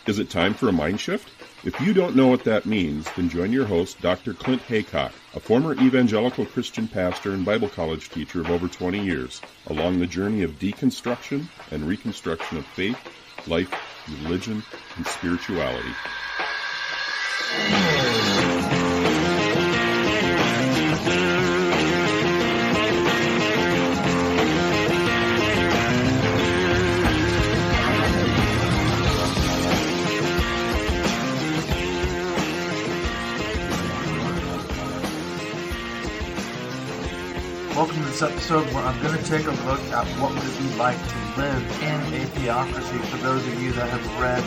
Is it time for a mind shift? If you don't know what that means, then join your host, Dr. Clint Haycock, a former evangelical Christian pastor and Bible college teacher of over 20 years, along the journey of deconstruction and reconstruction of faith, life, religion, and spirituality. Welcome to this episode where I'm going to take a look at what would it be like to live in a theocracy. For those of you that have read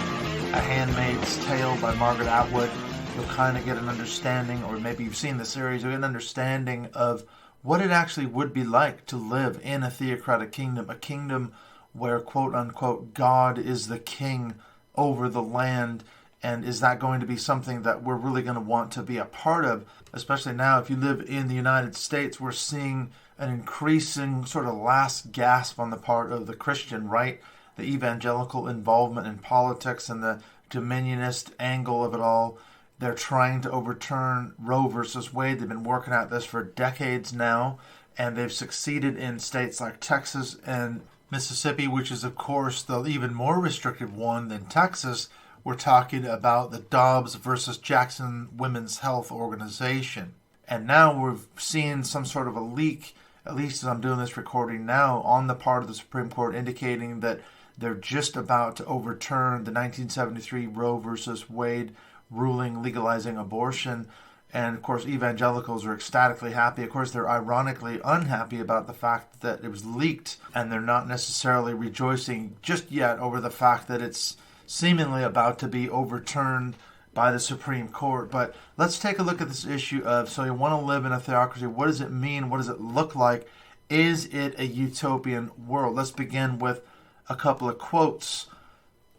A Handmaid's Tale by Margaret Atwood, you'll kind of get an understanding, or maybe you've seen the series, you'll get an understanding of what it actually would be like to live in a theocratic kingdom, a kingdom where, quote-unquote, God is the king over the land. And is that going to be something that we're really going to want to be a part of? Especially now, if you live in the United States, we're seeing an increasing sort of last gasp on the part of the Christian right, the evangelical involvement in politics and the dominionist angle of it all. They're trying to overturn Roe versus Wade. They've been working at this for decades now, and they've succeeded in states like Texas and Mississippi, which is, of course, the even more restrictive one than Texas. We're talking about the Dobbs versus Jackson Women's Health Organization. And now we're seeing some sort of a leak, at least as I'm doing this recording now, on the part of the Supreme Court indicating that they're just about to overturn the 1973 Roe versus Wade ruling legalizing abortion. And, of course, evangelicals are ecstatically happy. Of course, they're ironically unhappy about the fact that it was leaked, and they're not necessarily rejoicing just yet over the fact that it's seemingly about to be overturned by the Supreme Court. But let's take a look at this issue of, so you want to live in a theocracy, what does it mean? What does it look like? Is it a utopian world? Let's begin with a couple of quotes.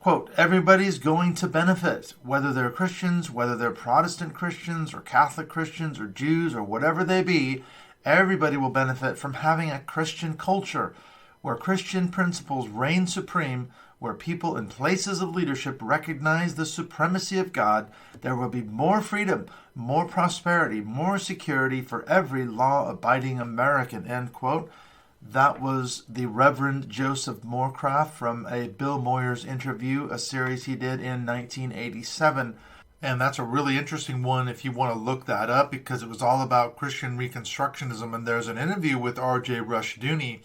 Quote, everybody's going to benefit, whether they're Christians, whether they're Protestant Christians or Catholic Christians or Jews or whatever they be, everybody will benefit from having a Christian culture where Christian principles reign supreme, where people in places of leadership recognize the supremacy of God. There will be more freedom, more prosperity, more security for every law-abiding American, end quote. That was the Reverend Joseph Morecraft from a Bill Moyers interview, a series he did in 1987. And that's a really interesting one if you want to look that up, because it was all about Christian Reconstructionism. And there's an interview with R.J. Rushdoony,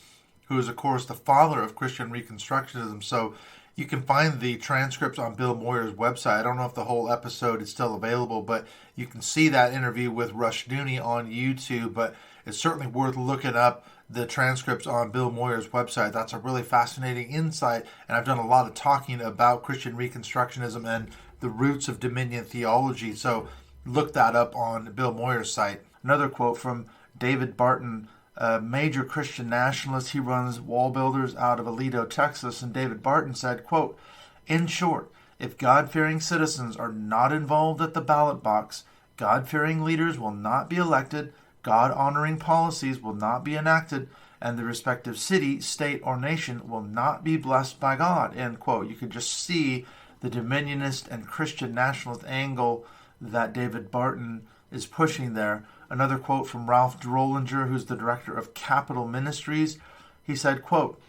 who is, of course, the father of Christian Reconstructionism. So you can find the transcripts on Bill Moyers' website. I don't know if the whole episode is still available, but you can see that interview with Rushdoony on YouTube. But it's certainly worth looking up the transcripts on Bill Moyers' website. That's a really fascinating insight. And I've done a lot of talking about Christian Reconstructionism and the roots of dominion theology. So look that up on Bill Moyers' site. Another quote from David Barton, a major Christian nationalist. He runs Wall Builders out of Aledo, Texas. And David Barton said, quote, in short, if God-fearing citizens are not involved at the ballot box, God-fearing leaders will not be elected, God-honoring policies will not be enacted, and the respective city, state, or nation will not be blessed by God, end quote. You can just see the dominionist and Christian nationalist angle that David Barton is pushing there. Another quote from Ralph Drollinger, who's the director of Capital Ministries. He said, quote,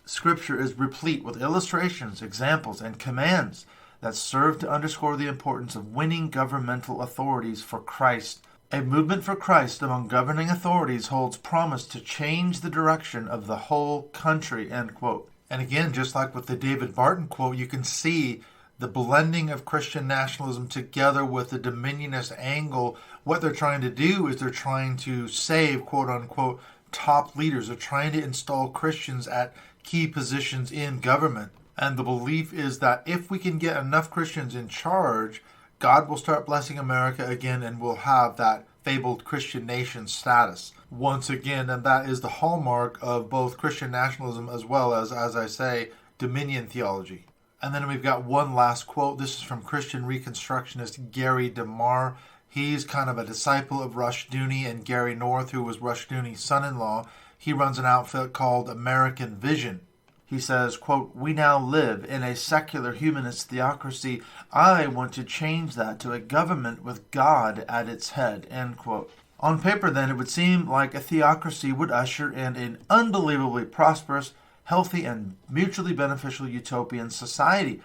Scripture is replete with illustrations, examples, and commands that serve to underscore the importance of winning governmental authorities for Christ. A movement for Christ among governing authorities holds promise to change the direction of the whole country, end quote. And again, just like with the David Barton quote, you can see the blending of Christian nationalism together with the dominionist angle. What they're trying to do is they're trying to save, quote unquote, top leaders. They're trying to install Christians at key positions in government. And the belief is that if we can get enough Christians in charge, God will start blessing America again and we'll have that fabled Christian nation status once again. And that is the hallmark of both Christian nationalism as well as I say, dominion theology. And then we've got one last quote. This is from Christian Reconstructionist Gary DeMar. He's kind of a disciple of Rushdoony and Gary North, who was Rushdoony's son-in-law. He runs an outfit called American Vision. He says, quote, "We now live in a secular humanist theocracy. I want to change that to a government with God at its head," end quote. On paper, then, it would seem like a theocracy would usher in an unbelievably prosperous, healthy, and mutually beneficial utopian society.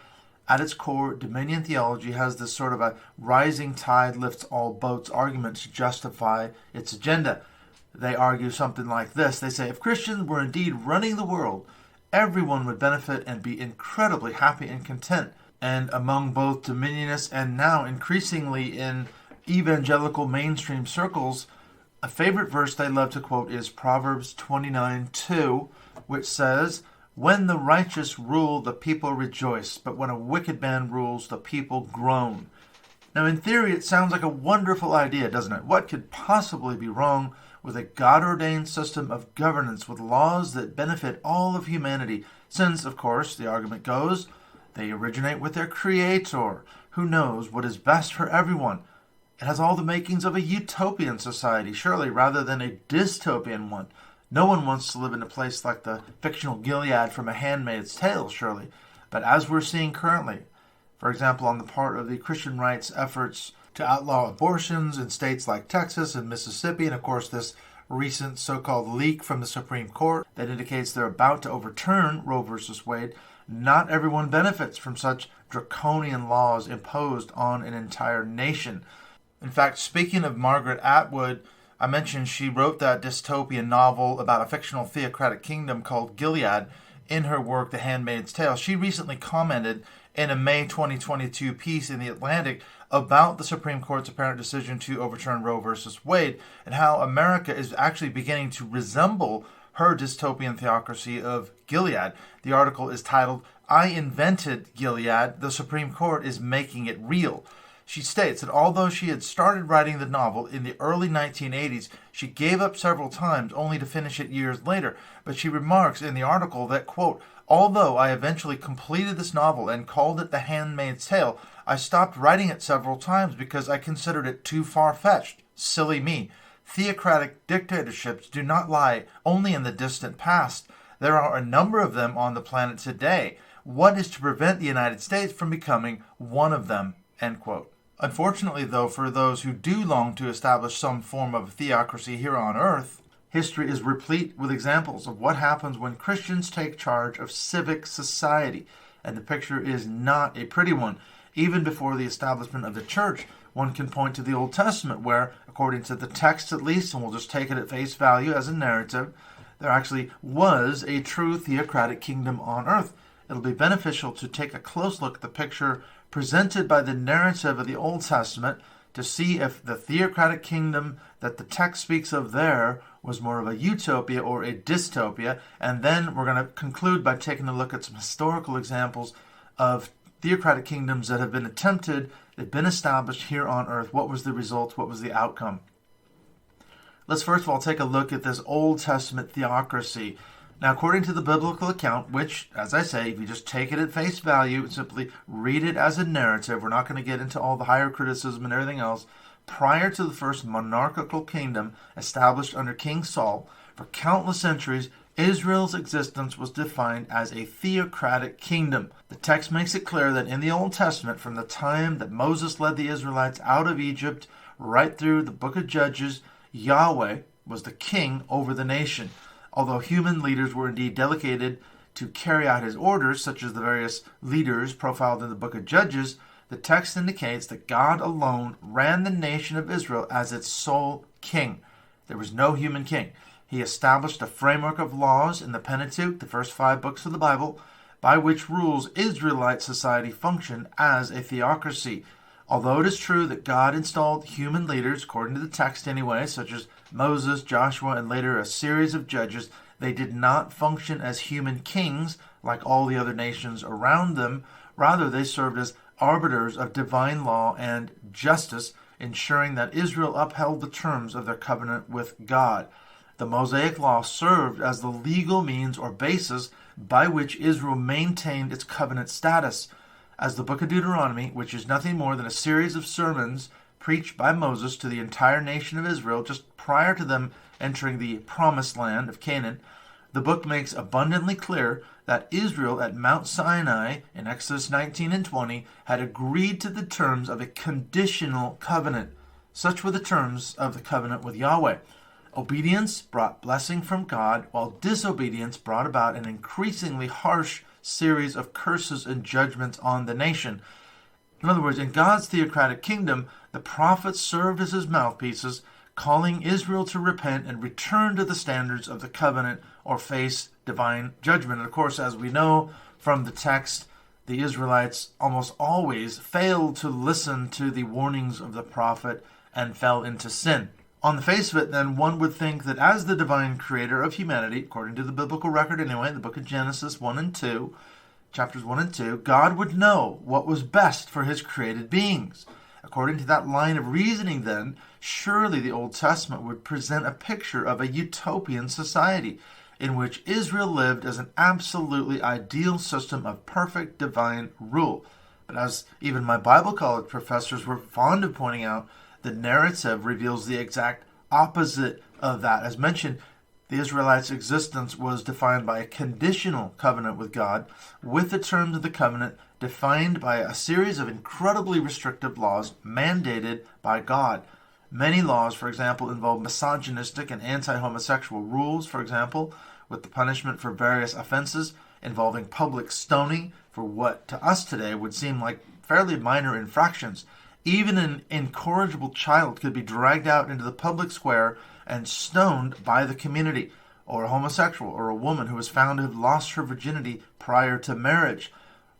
At its core, dominion theology has this sort of a rising tide lifts all boats argument to justify its agenda. They argue something like this. They say, if Christians were indeed running the world, everyone would benefit and be incredibly happy and content. And among both dominionists and now increasingly in evangelical mainstream circles, a favorite verse they love to quote is Proverbs 29:2, which says, "When the righteous rule, the people rejoice, but when a wicked man rules, the people groan." Now, in theory, it sounds like a wonderful idea, doesn't it? What could possibly be wrong with a God-ordained system of governance with laws that benefit all of humanity? Since, of course, the argument goes, they originate with their Creator, who knows what is best for everyone. It has all the makings of a utopian society, surely, rather than a dystopian one. No one wants to live in a place like the fictional Gilead from A Handmaid's Tale, surely. But as we're seeing currently, for example, on the part of the Christian rights efforts to outlaw abortions in states like Texas and Mississippi, and of course this recent so-called leak from the Supreme Court that indicates they're about to overturn Roe v. Wade, not everyone benefits from such draconian laws imposed on an entire nation. In fact, speaking of Margaret Atwood, I mentioned she wrote that dystopian novel about a fictional theocratic kingdom called Gilead in her work, The Handmaid's Tale. She recently commented in a May 2022 piece in The Atlantic about the Supreme Court's apparent decision to overturn Roe v. Wade and how America is actually beginning to resemble her dystopian theocracy of Gilead. The article is titled, "I Invented Gilead, the Supreme Court is Making It Real." She states that although she had started writing the novel in the early 1980s, she gave up several times only to finish it years later. But she remarks in the article that, quote, "Although I eventually completed this novel and called it The Handmaid's Tale, I stopped writing it several times because I considered it too far-fetched. Silly me. Theocratic dictatorships do not lie only in the distant past. There are a number of them on the planet today. What is to prevent the United States from becoming one of them?" End quote. Unfortunately, though, for those who do long to establish some form of theocracy here on earth, history is replete with examples of what happens when Christians take charge of civic society. And the picture is not a pretty one. Even before the establishment of the church, one can point to the Old Testament where, according to the text at least, and we'll just take it at face value as a narrative, there actually was a true theocratic kingdom on earth. It'll be beneficial to take a close look at the picture presented by the narrative of the Old Testament to see if the theocratic kingdom that the text speaks of there was more of a utopia or a dystopia. And then we're going to conclude by taking a look at some historical examples of theocratic kingdoms that have been attempted, they've been established here on earth. What was the result? What was the outcome? Let's first of all take a look at this Old Testament theocracy. Now, according to the biblical account, which, as I say, if you just take it at face value, simply read it as a narrative, we're not going to get into all the higher criticism and everything else. Prior to the first monarchical kingdom established under King Saul, for countless centuries, Israel's existence was defined as a theocratic kingdom. The text makes it clear that in the Old Testament, from the time that Moses led the Israelites out of Egypt right through the book of Judges, Yahweh was the king over the nation. Although human leaders were indeed delegated to carry out his orders, such as the various leaders profiled in the book of Judges, the text indicates that God alone ran the nation of Israel as its sole king. There was no human king. He established a framework of laws in the Pentateuch, the first 5 books of the Bible, by which rules Israelite society functioned as a theocracy. Although it is true that God installed human leaders, according to the text anyway, such as Moses, Joshua, and later a series of judges, they did not function as human kings like all the other nations around them. Rather, they served as arbiters of divine law and justice, ensuring that Israel upheld the terms of their covenant with God. The Mosaic Law served as the legal means or basis by which Israel maintained its covenant status. As the book of Deuteronomy, which is nothing more than a series of sermons preached by Moses to the entire nation of Israel just prior to them entering the promised land of Canaan, the book makes abundantly clear that Israel at Mount Sinai in Exodus 19 and 20 had agreed to the terms of a conditional covenant. Such were the terms of the covenant with Yahweh. Obedience brought blessing from God, while disobedience brought about an increasingly harsh series of curses and judgments on the nation. In other words, in God's theocratic kingdom, the prophets served as his mouthpieces, calling Israel to repent and return to the standards of the covenant or face divine judgment. And of course, as we know from the text, the Israelites almost always failed to listen to the warnings of the prophet and fell into sin. On the face of it, then, one would think that as the divine creator of humanity, according to the biblical record anyway, in the book of Genesis 1 and 2, chapters 1 and 2, God would know what was best for his created beings. According to that line of reasoning, then, surely the Old Testament would present a picture of a utopian society in which Israel lived as an absolutely ideal system of perfect divine rule. But as even my Bible college professors were fond of pointing out, the narrative reveals the exact opposite of that. As mentioned, the Israelites' existence was defined by a conditional covenant with God, with the terms of the covenant defined by a series of incredibly restrictive laws mandated by God. Many laws, for example, involve misogynistic and anti-homosexual rules, for example, with the punishment for various offenses involving public stoning for what to us today would seem like fairly minor infractions. Even an incorrigible child could be dragged out into the public square and stoned by the community, or a homosexual or a woman who was found to have lost her virginity prior to marriage.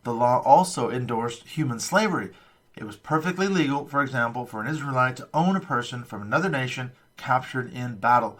The law also endorsed human slavery. It was perfectly legal, for example, for an Israelite to own a person from another nation captured in battle.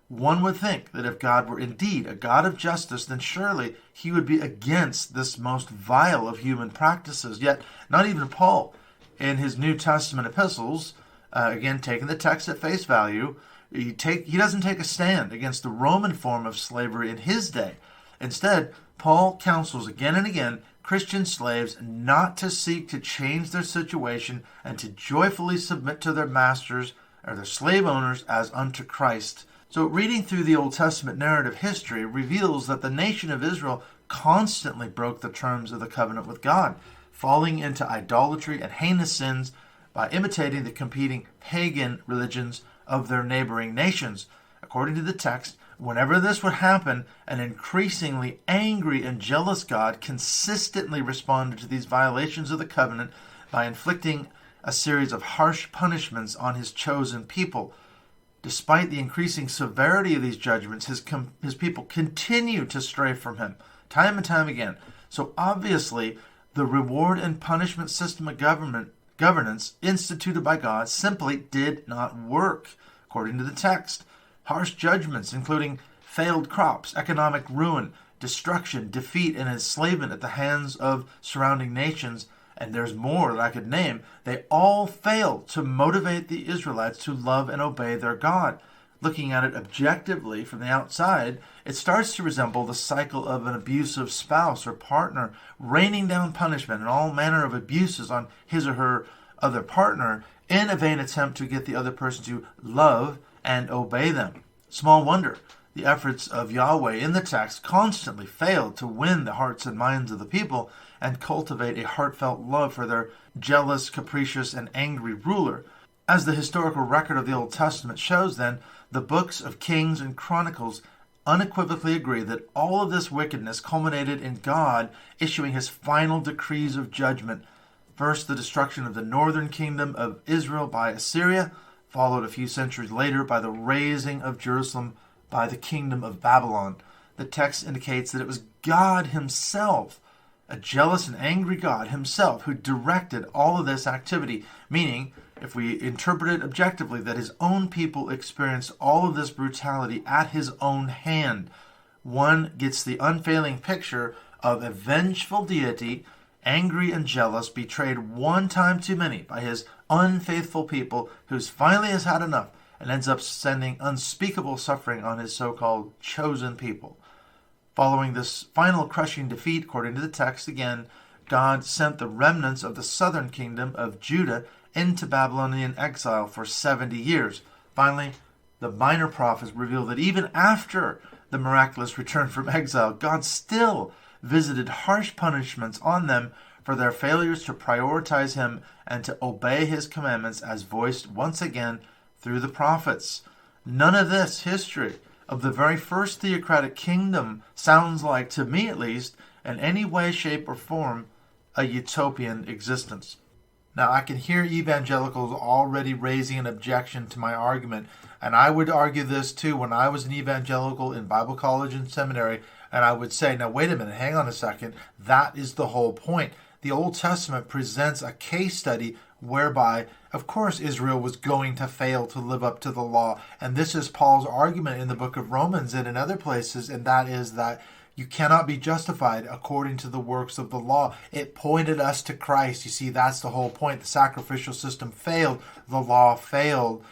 One would think that if God were indeed a God of justice, then surely he would be against this most vile of human practices. Yet, not even Paul, in his New Testament epistles, again taking the text at face value, he doesn't take a stand against the Roman form of slavery in his day. Instead, Paul counsels again and again Christian slaves not to seek to change their situation and to joyfully submit to their masters or their slave owners as unto Christ. So reading through the Old Testament narrative history reveals that the nation of Israel constantly broke the terms of the covenant with God, falling into idolatry and heinous sins by imitating the competing pagan religions of their neighboring nations. According to the text, whenever this would happen, an increasingly angry and jealous God consistently responded to these violations of the covenant by inflicting a series of harsh punishments on his chosen people. Despite the increasing severity of these judgments, his people continue to stray from him, time and time again. So obviously, the reward and punishment system of governance instituted by God simply did not work, according to the text. Harsh judgments, including failed crops, economic ruin, destruction, defeat, and enslavement at the hands of surrounding nations, and there's more that I could name, they all failed to motivate the Israelites to love and obey their God. Looking at it objectively from the outside, it starts to resemble the cycle of an abusive spouse or partner raining down punishment and all manner of abuses on his or her other partner in a vain attempt to get the other person to love and obey them. Small wonder the efforts of Yahweh in the text constantly failed to win the hearts and minds of the people and cultivate a heartfelt love for their jealous, capricious, and angry ruler. As the historical record of the Old Testament shows, then, the books of Kings and Chronicles unequivocally agree that all of this wickedness culminated in God issuing his final decrees of judgment. First, the destruction of the northern kingdom of Israel by Assyria, followed a few centuries later by the razing of Jerusalem by the kingdom of Babylon. The text indicates that it was God himself, a jealous and angry God himself, who directed all of this activity, meaning, if we interpret it objectively, that his own people experienced all of this brutality at his own hand. One gets the unfailing picture of a vengeful deity, angry and jealous, betrayed one time too many by his unfaithful people, who finally has had enough and ends up sending unspeakable suffering on his so-called chosen people. Following this final crushing defeat, according to the text again, God sent the remnants of the southern kingdom of Judah into Babylonian exile for 70 years. Finally, the minor prophets reveal that even after the miraculous return from exile, God still visited harsh punishments on them for their failures to prioritize him and to obey his commandments as voiced once again through the prophets. None of this history of the very first theocratic kingdom sounds like, to me at least, in any way, shape, or form, a utopian existence. Now, I can hear evangelicals already raising an objection to my argument, and I would argue this too when I was an evangelical in Bible college and seminary, and I would say, now wait a minute, hang on a second, that is the whole point. The Old Testament presents a case study whereby, of course, Israel was going to fail to live up to the law, and this is Paul's argument in the book of Romans and in other places, and that is that you cannot be justified according to the works of the law. It pointed us to Christ. You see, that's the whole point. The sacrificial system failed. The law failed.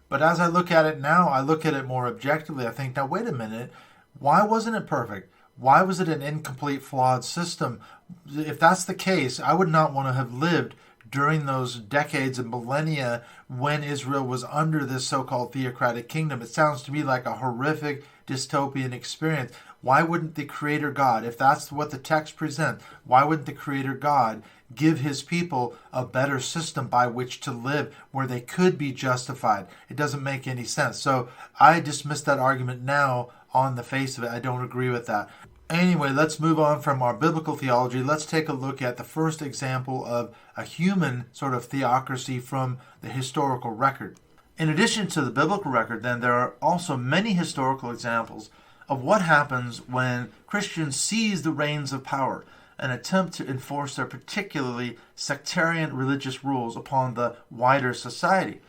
But as I look at it now, I look at it more objectively. I think, now, wait a minute. Why wasn't it perfect? Why was it an incomplete, flawed system? If that's the case, I would not want to have lived during those decades and millennia when Israel was under this so-called theocratic kingdom. It sounds to me like a horrific dystopian experience. Why wouldn't the Creator God, if that's what the text presents, why wouldn't the Creator God give his people a better system by which to live where they could be justified? It doesn't make any sense. So I dismiss that argument now on the face of it. I don't agree with that. Anyway, let's move on from our biblical theology. Let's take a look at the first example of a human sort of theocracy from the historical record. In addition to the biblical record, then, there are also many historical examples of what happens when Christians seize the reins of power and attempt to enforce their particularly sectarian religious rules upon the wider society.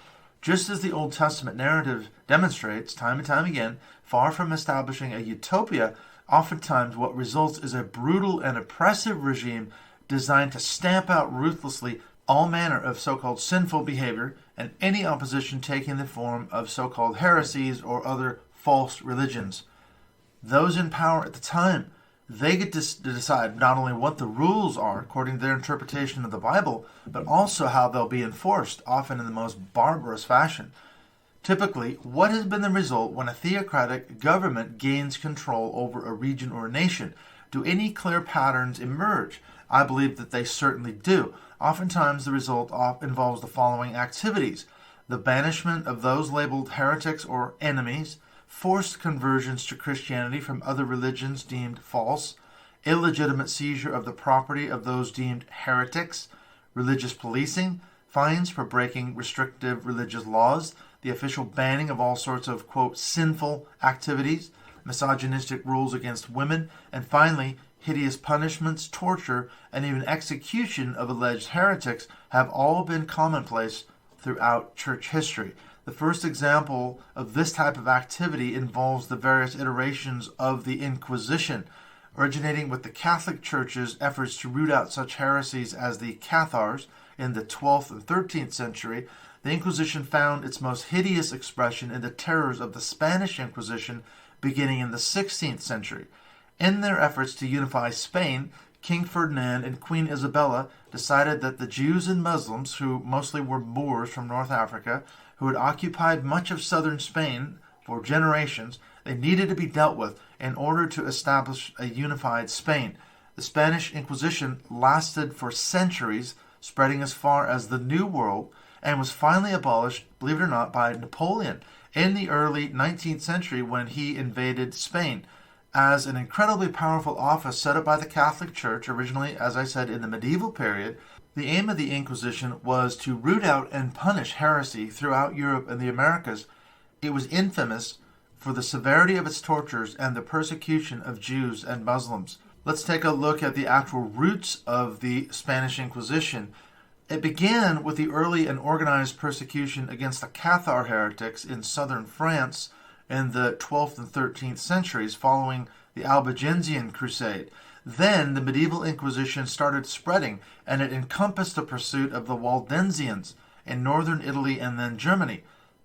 Just as the Old Testament narrative demonstrates time and time again, far from establishing a utopia, oftentimes what results is a brutal and oppressive regime designed to stamp out ruthlessly all manner of so-called sinful behavior and any opposition taking the form of so-called heresies or other false religions. Those in power at the time, they get to decide not only what the rules are according to their interpretation of the Bible, but also how they'll be enforced, often in the most barbarous fashion. Typically, what has been the result when a theocratic government gains control over a region or a nation? Do any clear patterns emerge? I believe that they certainly do. Oftentimes, the result involves the following activities: the banishment of those labeled heretics or enemies, forced conversions to Christianity from other religions deemed false, illegitimate seizure of the property of those deemed heretics, religious policing, fines for breaking restrictive religious laws, the official banning of all sorts of, quote, sinful activities, misogynistic rules against women, and finally, hideous punishments, torture, and even execution of alleged heretics have all been commonplace throughout church history. The first example of this type of activity involves the various iterations of the Inquisition, originating with the Catholic Church's efforts to root out such heresies as the Cathars in the 12th and 13th century. The Inquisition found its most hideous expression in the terrors of the Spanish Inquisition beginning in the 16th century. In their efforts to unify Spain, King Ferdinand and Queen Isabella decided that the Jews and Muslims, who mostly were Moors from North Africa, who had occupied much of southern Spain for generations, they needed to be dealt with in order to establish a unified Spain. The Spanish Inquisition lasted for centuries, spreading as far as the New World, and was finally abolished, believe it or not, by Napoleon in the early 19th century when he invaded Spain. As an incredibly powerful office set up by the Catholic Church, originally, as I said, in the medieval period, the aim of the Inquisition was to root out and punish heresy throughout Europe and the Americas. It was infamous for the severity of its tortures and the persecution of Jews and Muslims. Let's take a look at the actual roots of the Spanish Inquisition. It began with the early and organized persecution against the Cathar heretics in southern France in the 12th and 13th centuries following the Albigensian Crusade. Then the medieval Inquisition started spreading, and it encompassed the pursuit of the Waldensians in northern Italy and then Germany.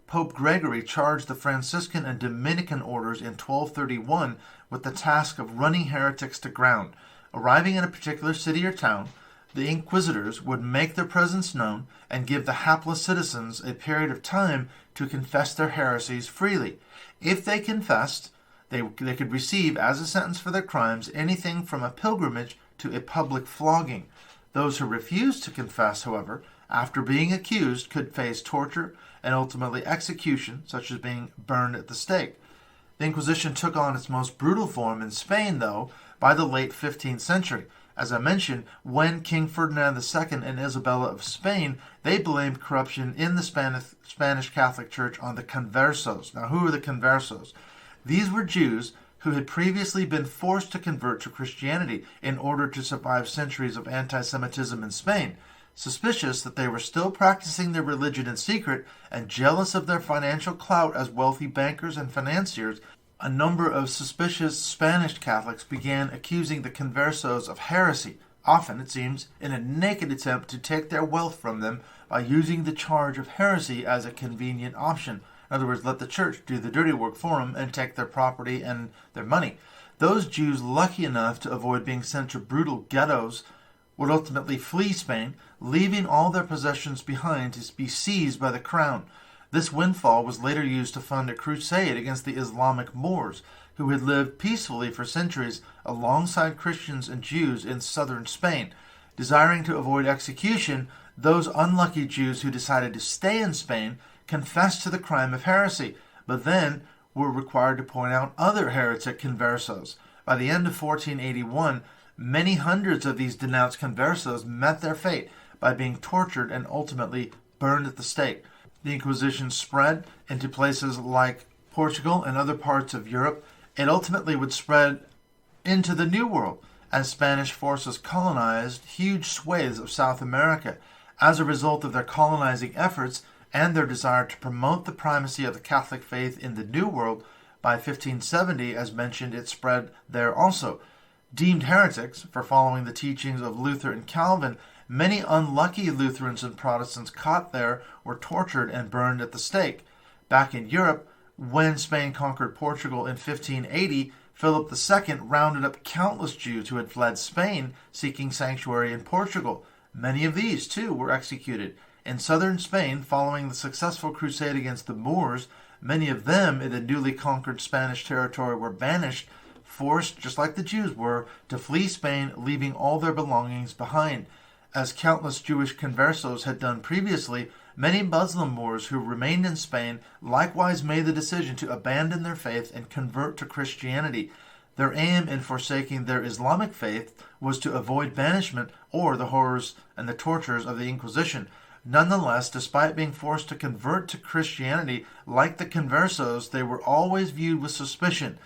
Pope Gregory charged the Franciscan and Dominican orders in 1231 with the task of running heretics to ground. Arriving in a particular city or town, the inquisitors would make their presence known and give the hapless citizens a period of time to confess their heresies freely. If they confessed, They could receive, as a sentence for their crimes, anything from a pilgrimage to a public flogging. Those who refused to confess, however, after being accused, could face torture and ultimately execution, such as being burned at the stake. The Inquisition took on its most brutal form in Spain, though, by the late 15th century. As I mentioned, when King Ferdinand II and Isabella of Spain, they blamed corruption in the Spanish Catholic Church on the conversos. Now, who are the conversos? These were Jews who had previously been forced to convert to Christianity in order to survive centuries of anti-Semitism in Spain. Suspicious that they were still practicing their religion in secret and jealous of their financial clout as wealthy bankers and financiers, a number of suspicious Spanish Catholics began accusing the conversos of heresy, often, it seems, in a naked attempt to take their wealth from them by using the charge of heresy as a convenient option. In other words, let the church do the dirty work for them and take their property and their money. Those Jews lucky enough to avoid being sent to brutal ghettos would ultimately flee Spain, leaving all their possessions behind to be seized by the crown. This windfall was later used to fund a crusade against the Islamic Moors, who had lived peacefully for centuries alongside Christians and Jews in southern Spain. Desiring to avoid execution, those unlucky Jews who decided to stay in Spain confessed to the crime of heresy, but then were required to point out other heretic conversos. By the end of 1481, many hundreds of these denounced conversos met their fate by being tortured and ultimately burned at the stake. The Inquisition spread into places like Portugal and other parts of Europe. It ultimately would spread into the New World as Spanish forces colonized huge swathes of South America. As a result of their colonizing efforts and their desire to promote the primacy of the Catholic faith in the New World, by 1570, as mentioned, it spread there also. Deemed heretics for following the teachings of Luther and Calvin, many unlucky Lutherans and Protestants caught there were tortured and burned at the stake. Back in Europe, when Spain conquered Portugal in 1580, Philip II rounded up countless Jews who had fled Spain seeking sanctuary in Portugal. Many of these, too, were executed. In southern Spain, following the successful crusade against the Moors, many of them in the newly conquered Spanish territory were banished, forced, just like the Jews were, to flee Spain, leaving all their belongings behind. As countless Jewish conversos had done previously, many Muslim Moors who remained in Spain likewise made the decision to abandon their faith and convert to Christianity. Their aim in forsaking their Islamic faith was to avoid banishment or the horrors and the tortures of the Inquisition. Nonetheless, despite being forced to convert to Christianity, like the conversos, they were always viewed with suspicion.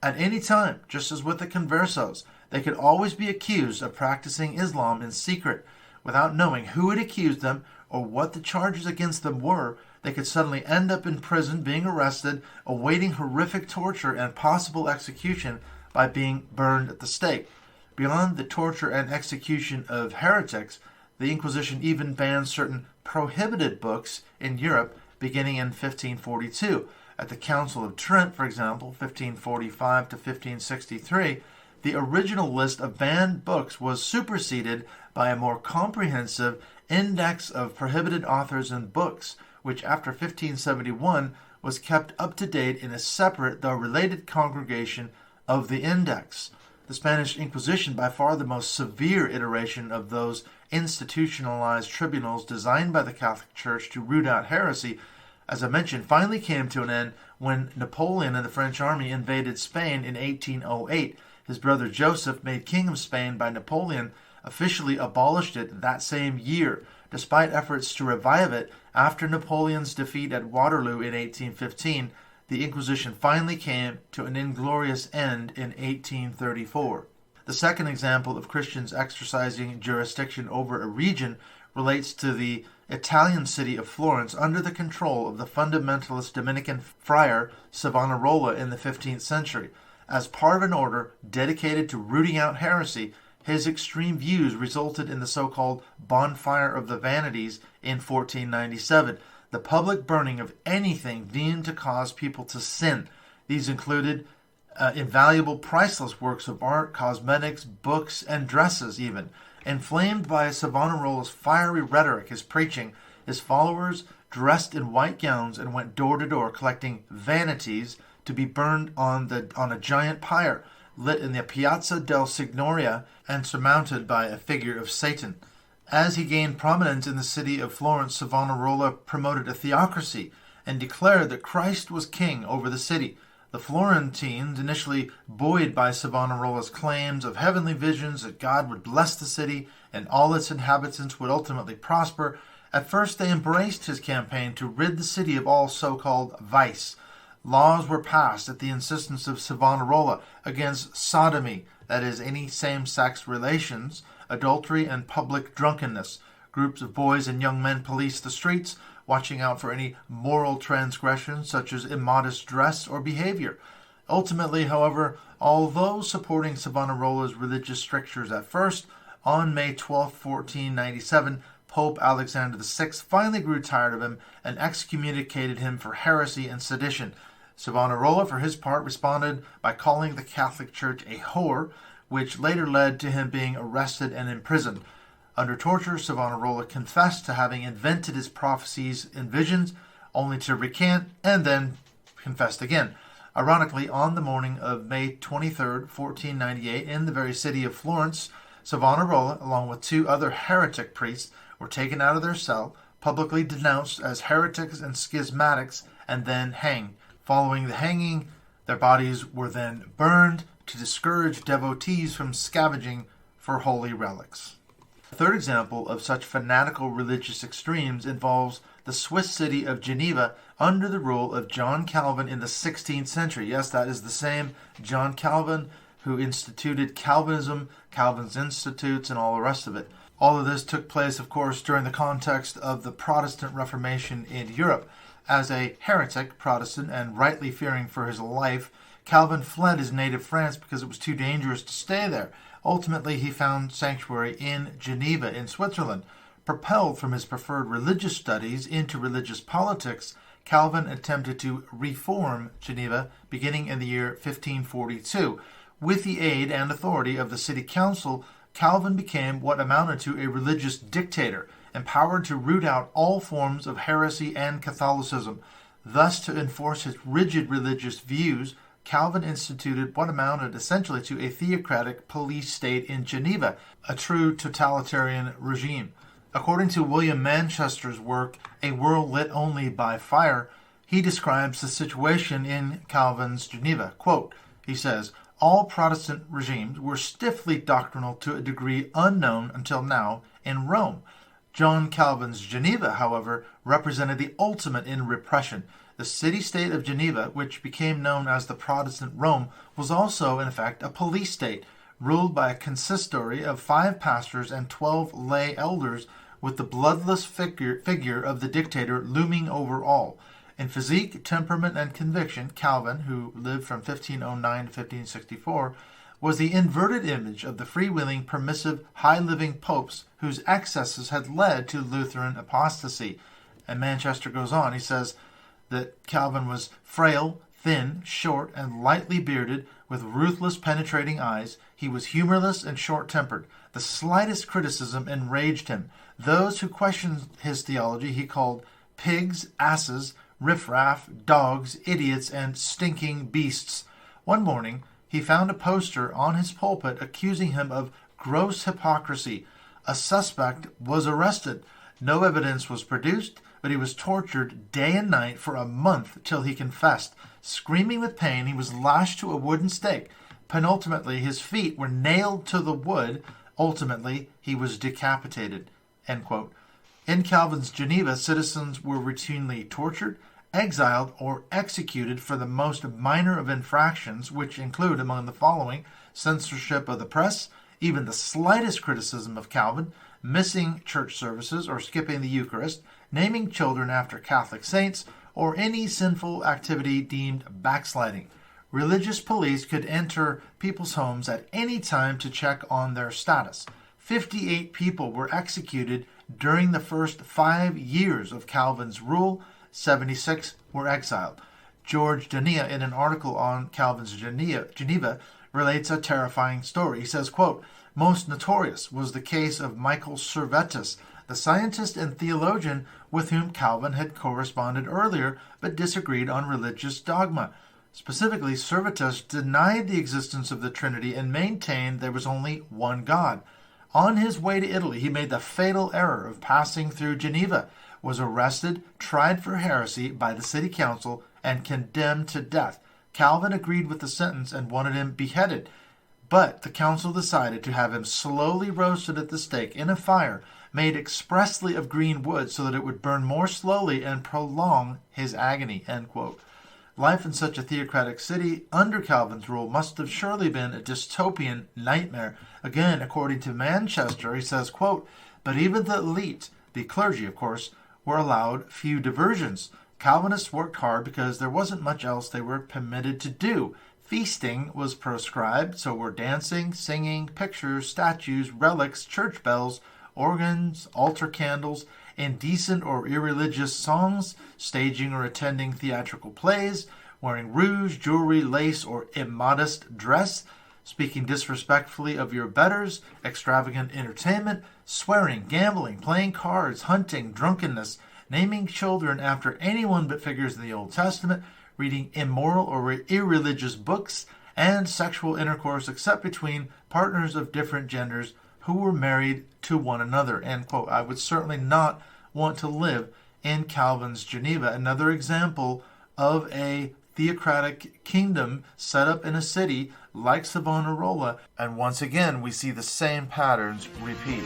At any time, just as with the conversos, they could always be accused of practicing Islam in secret. Without knowing who had accused them or what the charges against them were, they could suddenly end up in prison being arrested, awaiting horrific torture and possible execution by being burned at the stake. Beyond the torture and execution of heretics, the Inquisition even banned certain prohibited books in Europe beginning in 1542. At the Council of Trent, for example, 1545 to 1563, the original list of banned books was superseded by a more comprehensive index of prohibited authors and books, which after 1571 was kept up to date in a separate, though related congregation of the index. The Spanish Inquisition, by far the most severe iteration of those institutionalized tribunals designed by the Catholic Church to root out heresy, as I mentioned, finally came to an end when Napoleon and the French army invaded Spain in 1808. His brother Joseph, made king of Spain by Napoleon, officially abolished it that same year. Despite efforts to revive it, after Napoleon's defeat at Waterloo in 1815, the Inquisition finally came to an inglorious end in 1834. The second example of Christians exercising jurisdiction over a region relates to the Italian city of Florence under the control of the fundamentalist Dominican friar Savonarola in the 15th century. As part of an order dedicated to rooting out heresy, his extreme views resulted in the so-called Bonfire of the Vanities in 1497, the public burning of anything deemed to cause people to sin. These included invaluable, priceless works of art, cosmetics, books, and dresses even. Inflamed by Savonarola's fiery rhetoric, his preaching, his followers dressed in white gowns and went door to door collecting vanities to be burned on a giant pyre lit in the Piazza del Signoria and surmounted by a figure of Satan. As he gained prominence in the city of Florence, Savonarola promoted a theocracy and declared that Christ was king over the city. The Florentines, initially buoyed by Savonarola's claims of heavenly visions that God would bless the city and all its inhabitants would ultimately prosper, at first they embraced his campaign to rid the city of all so-called vice. Laws were passed at the insistence of Savonarola against sodomy, that is, any same-sex relations, adultery, and public drunkenness. Groups of boys and young men policed the streets, watching out for any moral transgressions such as immodest dress or behavior. Ultimately, however, although supporting Savonarola's religious strictures at first, on May 12, 1497, Pope Alexander VI finally grew tired of him and excommunicated him for heresy and sedition. Savonarola, for his part, responded by calling the Catholic Church a whore, which later led to him being arrested and imprisoned. Under torture, Savonarola confessed to having invented his prophecies and visions, only to recant and then confessed again. Ironically, on the morning of May 23, 1498, in the very city of Florence, Savonarola, along with two other heretic priests, were taken out of their cell, publicly denounced as heretics and schismatics, and then hanged. Following the hanging, their bodies were then burned to discourage devotees from scavenging for holy relics. A third example of such fanatical religious extremes involves the Swiss city of Geneva under the rule of John Calvin in the 16th century. Yes, that is the same John Calvin who instituted Calvinism, Calvin's Institutes, and all the rest of it. All of this took place, of course, during the context of the Protestant Reformation in Europe. As a heretic Protestant and rightly fearing for his life, Calvin fled his native France because it was too dangerous to stay there. Ultimately, he found sanctuary in Geneva in Switzerland. Propelled from his preferred religious studies into religious politics, Calvin attempted to reform Geneva beginning in the year 1542. With the aid and authority of the city council, Calvin became what amounted to a religious dictator, empowered to root out all forms of heresy and Catholicism. Thus, to enforce his rigid religious views, Calvin instituted what amounted essentially to a theocratic police state in Geneva, a true totalitarian regime. According to William Manchester's work, A World Lit Only by Fire, he describes the situation in Calvin's Geneva. Quote, he says, all Protestant regimes were stiffly doctrinal to a degree unknown until now in Rome. John Calvin's Geneva, however, represented the ultimate in repression. The city-state of Geneva, which became known as the Protestant Rome, was also, in effect, a police state, ruled by a consistory of 5 pastors and 12 lay elders, with the bloodless figure of the dictator looming over all. In physique, temperament, and conviction, Calvin, who lived from 1509 to 1564, was the inverted image of the freewheeling, permissive, high-living popes whose excesses had led to Lutheran apostasy. And Manchester goes on, he says that Calvin was frail, thin, short, and lightly bearded, with ruthless, penetrating eyes. He was humorless and short-tempered. The slightest criticism enraged him. Those who questioned his theology he called pigs, asses, riffraff, dogs, idiots, and stinking beasts. One morning, he found a poster on his pulpit accusing him of gross hypocrisy. A suspect was arrested. No evidence was produced, but he was tortured day and night for a month till he confessed. Screaming with pain, he was lashed to a wooden stake. Penultimately, his feet were nailed to the wood. Ultimately, he was decapitated. End quote. In Calvin's Geneva, citizens were routinely tortured, exiled, or executed for the most minor of infractions, which include, among the following, censorship of the press, even the slightest criticism of Calvin, missing church services or skipping the Eucharist, naming children after Catholic saints, or any sinful activity deemed backsliding. Religious police could enter people's homes at any time to check on their status. 58 people were executed during the first 5 years of Calvin's rule. 76 were exiled. George Denia, in an article on Calvin's Geneva, relates a terrifying story. He says, quote, most notorious was the case of Michael Servetus, the scientist and theologian with whom Calvin had corresponded earlier, but disagreed on religious dogma. Specifically, Servetus denied the existence of the Trinity and maintained there was only one God. On his way to Italy, he made the fatal error of passing through Geneva, was arrested, tried for heresy by the city council, and condemned to death. Calvin agreed with the sentence and wanted him beheaded, but the council decided to have him slowly roasted at the stake in a fire made expressly of green wood so that it would burn more slowly and prolong his agony. End quote. Life in such a theocratic city under Calvin's rule must have surely been a dystopian nightmare. Again, according to Manchester, he says, quote, but even the elite, the clergy, of course, were allowed few diversions. Calvinists worked hard because there wasn't much else they were permitted to do. Feasting was proscribed, so were dancing, singing, pictures, statues, relics, church bells, organs, altar candles, indecent or irreligious songs, staging or attending theatrical plays, wearing rouge, jewelry, lace, or immodest dress, speaking disrespectfully of your betters, extravagant entertainment, swearing, gambling, playing cards, hunting, drunkenness, naming children after anyone but figures in the Old Testament, reading immoral or irreligious books, and sexual intercourse except between partners of different genders who were married to one another. End quote. I would certainly not want to live in Calvin's Geneva. Another example of a theocratic kingdom set up in a city like Savonarola. And once again, we see the same patterns repeat.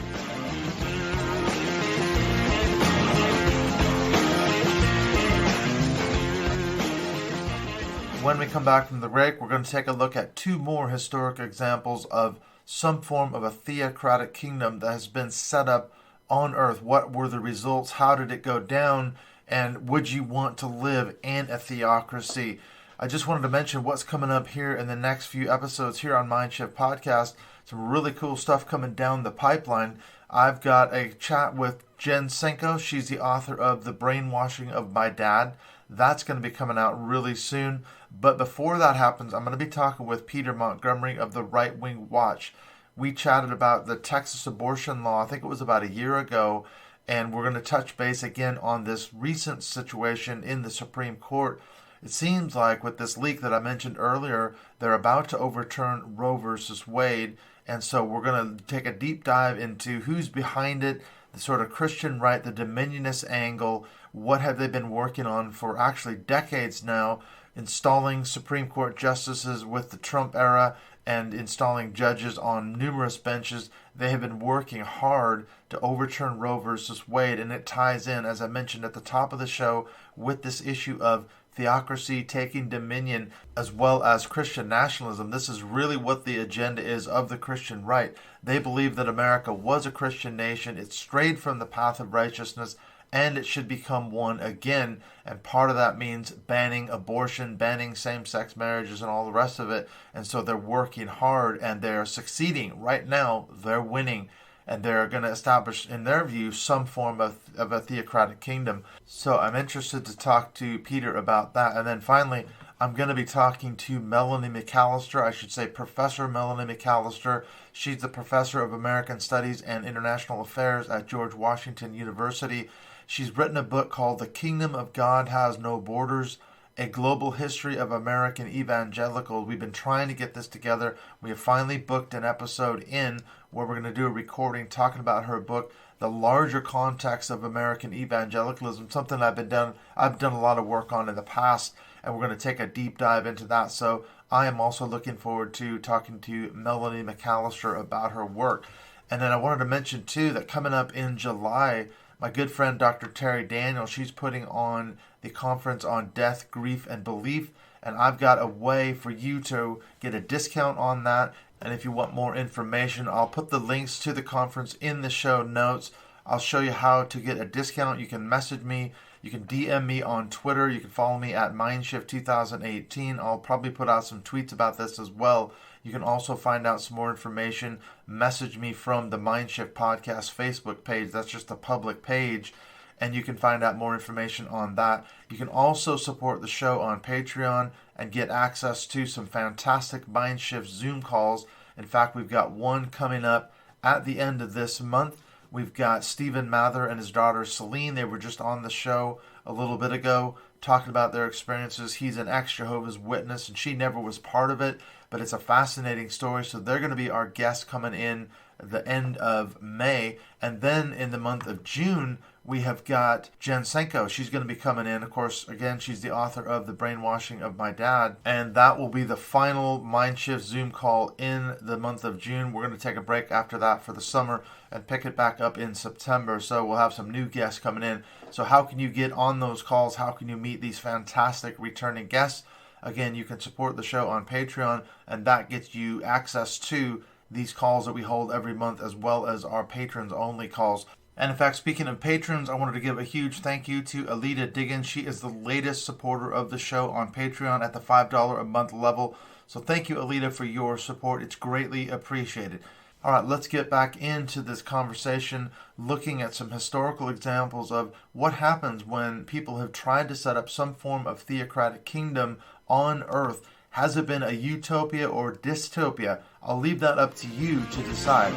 When we come back from the break, we're going to take a look at two more historic examples of some form of a theocratic kingdom that has been set up on earth. What were the results? How did it go down? And would you want to live in a theocracy? I just wanted to mention what's coming up here in the next few episodes here on Mindshift Podcast. Some really cool stuff coming down the pipeline. I've got a chat with Jen Senko. She's the author of The Brainwashing of My Dad. That's going to be coming out really soon. But before that happens, I'm going to be talking with Peter Montgomery of the Right Wing Watch. We chatted about the Texas abortion law, I think it was about a year ago, and we're going to touch base again on this recent situation in the Supreme Court. It seems like with this leak that I mentioned earlier, they're about to overturn Roe versus Wade, and so we're going to take a deep dive into who's behind it, the sort of Christian right, the dominionist angle, what have they been working on for actually decades now, installing Supreme Court justices with the Trump era and installing judges on numerous benches. They have been working hard to overturn Roe versus Wade, and it ties in, as I mentioned at the top of the show, with this issue of theocracy taking dominion as well as Christian nationalism. This is really what the agenda is of the Christian right. They believe that America was a Christian nation. It strayed from the path of righteousness, and it should become one again. And part of that means banning abortion, banning same-sex marriages, and all the rest of it. And so they're working hard, and they're succeeding. Right now, they're winning, and they're going to establish, in their view, some form of a theocratic kingdom. So I'm interested to talk to Peter about that. And then finally, I'm going to be talking to Melanie McAllister, I should say Professor Melanie McAllister. She's the Professor of American Studies and International Affairs at George Washington University. She's written a book called The Kingdom of God Has No Borders, A Global History of American Evangelical. We've been trying to get this together. We have finally booked an episode in where we're going to do a recording talking about her book, The Larger Context of American Evangelicalism, something I've done a lot of work on in the past, and we're going to take a deep dive into that. So I am also looking forward to talking to Melanie McAllister about her work. And then I wanted to mention, too, that coming up in July, my good friend Dr. Terry Daniel, she's putting on the conference on death, grief, and belief. And I've got a way for you to get a discount on that. And if you want more information, I'll put the links to the conference in the show notes. I'll show you how to get a discount. You can message me. You can DM me on Twitter. You can follow me at Mindshift2018. I'll probably put out some tweets about this as well. You can also find out some more information. Message me from the Mindshift Podcast Facebook page. That's just a public page, and you can find out more information on that. You can also support the show on Patreon and get access to some fantastic Mindshift Zoom calls. In fact, we've got one coming up at the end of this month. We've got Stephen Mather and his daughter Celine. They were just on the show a little bit ago talking about their experiences. He's an ex-Jehovah's Witness, and she never was part of it, but it's a fascinating story. So they're going to be our guests coming in at the end of May. And then in the month of June, we have got Jen Senko. She's going to be coming in. Of course, again, she's the author of The Brainwashing of My Dad. And that will be the final Mindshift Zoom call in the month of June. We're going to take a break after that for the summer and pick it back up in September. So we'll have some new guests coming in. So how can you get on those calls? How can you meet these fantastic returning guests? Again, you can support the show on Patreon, and that gets you access to these calls that we hold every month, as well as our patrons-only calls. And in fact, speaking of patrons, I wanted to give a huge thank you to Alita Diggins. She is the latest supporter of the show on Patreon at the $5 a month level. So thank you, Alita, for your support. It's greatly appreciated. All right, let's get back into this conversation, looking at some historical examples of what happens when people have tried to set up some form of theocratic kingdom on earth. Has it been a utopia or dystopia? I'll leave that up to you to decide.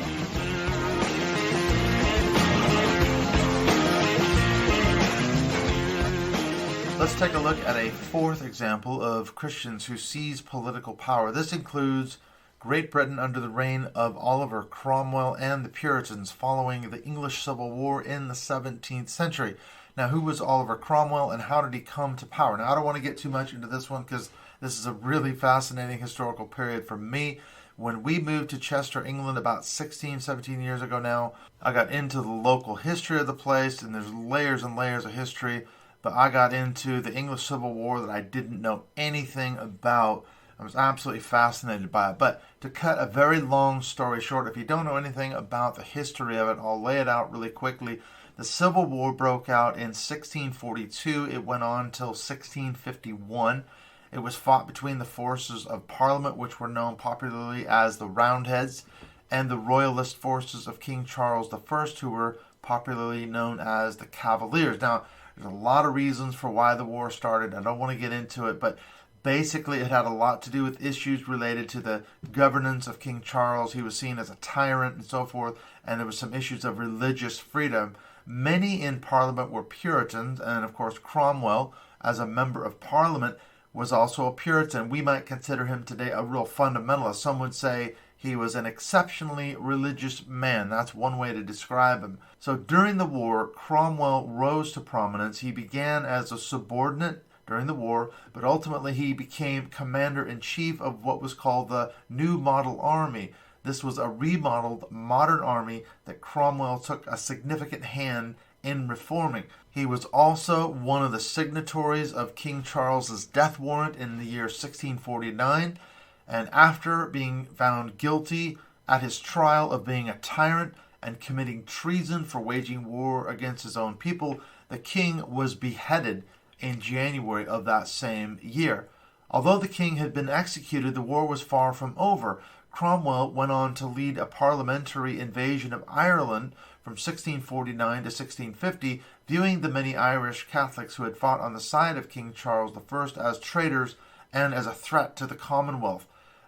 Let's take a look at a fourth example of Christians who seize political power. This includes Great Britain under the reign of Oliver Cromwell and the Puritans following the English Civil War in the 17th century. Now, who was Oliver Cromwell and how did he come to power? Now, I don't want to get too much into this one because this is a really fascinating historical period for me. When we moved to Chester, England about 16, 17 years ago now, I got into the local history of the place, and there's layers and layers of history. But I got into the English Civil War that I didn't know anything about. I was absolutely fascinated by it. But to cut a very long story short, if you don't know anything about the history of it, I'll lay it out really quickly. The Civil War broke out in 1642. It went on till 1651. It was fought between the forces of Parliament, which were known popularly as the Roundheads, and the Royalist forces of King Charles I, who were popularly known as the Cavaliers. Now, there's a lot of reasons for why the war started. I don't want to get into it, but basically it had a lot to do with issues related to the governance of King Charles. He was seen as a tyrant and so forth, and there were some issues of religious freedom. Many in Parliament were Puritans, and of course Cromwell, as a member of Parliament, was also a Puritan. We might consider him today a real fundamentalist. Some would say he was an exceptionally religious man. That's one way to describe him. So during the war, Cromwell rose to prominence. He began as a subordinate during the war, but ultimately he became commander-in-chief of what was called the New Model Army. This was a remodeled modern army that Cromwell took a significant hand in reforming. He was also one of the signatories of King Charles's death warrant in the year 1649. And after being found guilty at his trial of being a tyrant and committing treason for waging war against his own people, the king was beheaded in January of that same year. Although the king had been executed, the war was far from over. Cromwell went on to lead a parliamentary invasion of Ireland from 1649 to 1650, viewing the many Irish Catholics who had fought on the side of King Charles I as traitors and as a threat to the Commonwealth.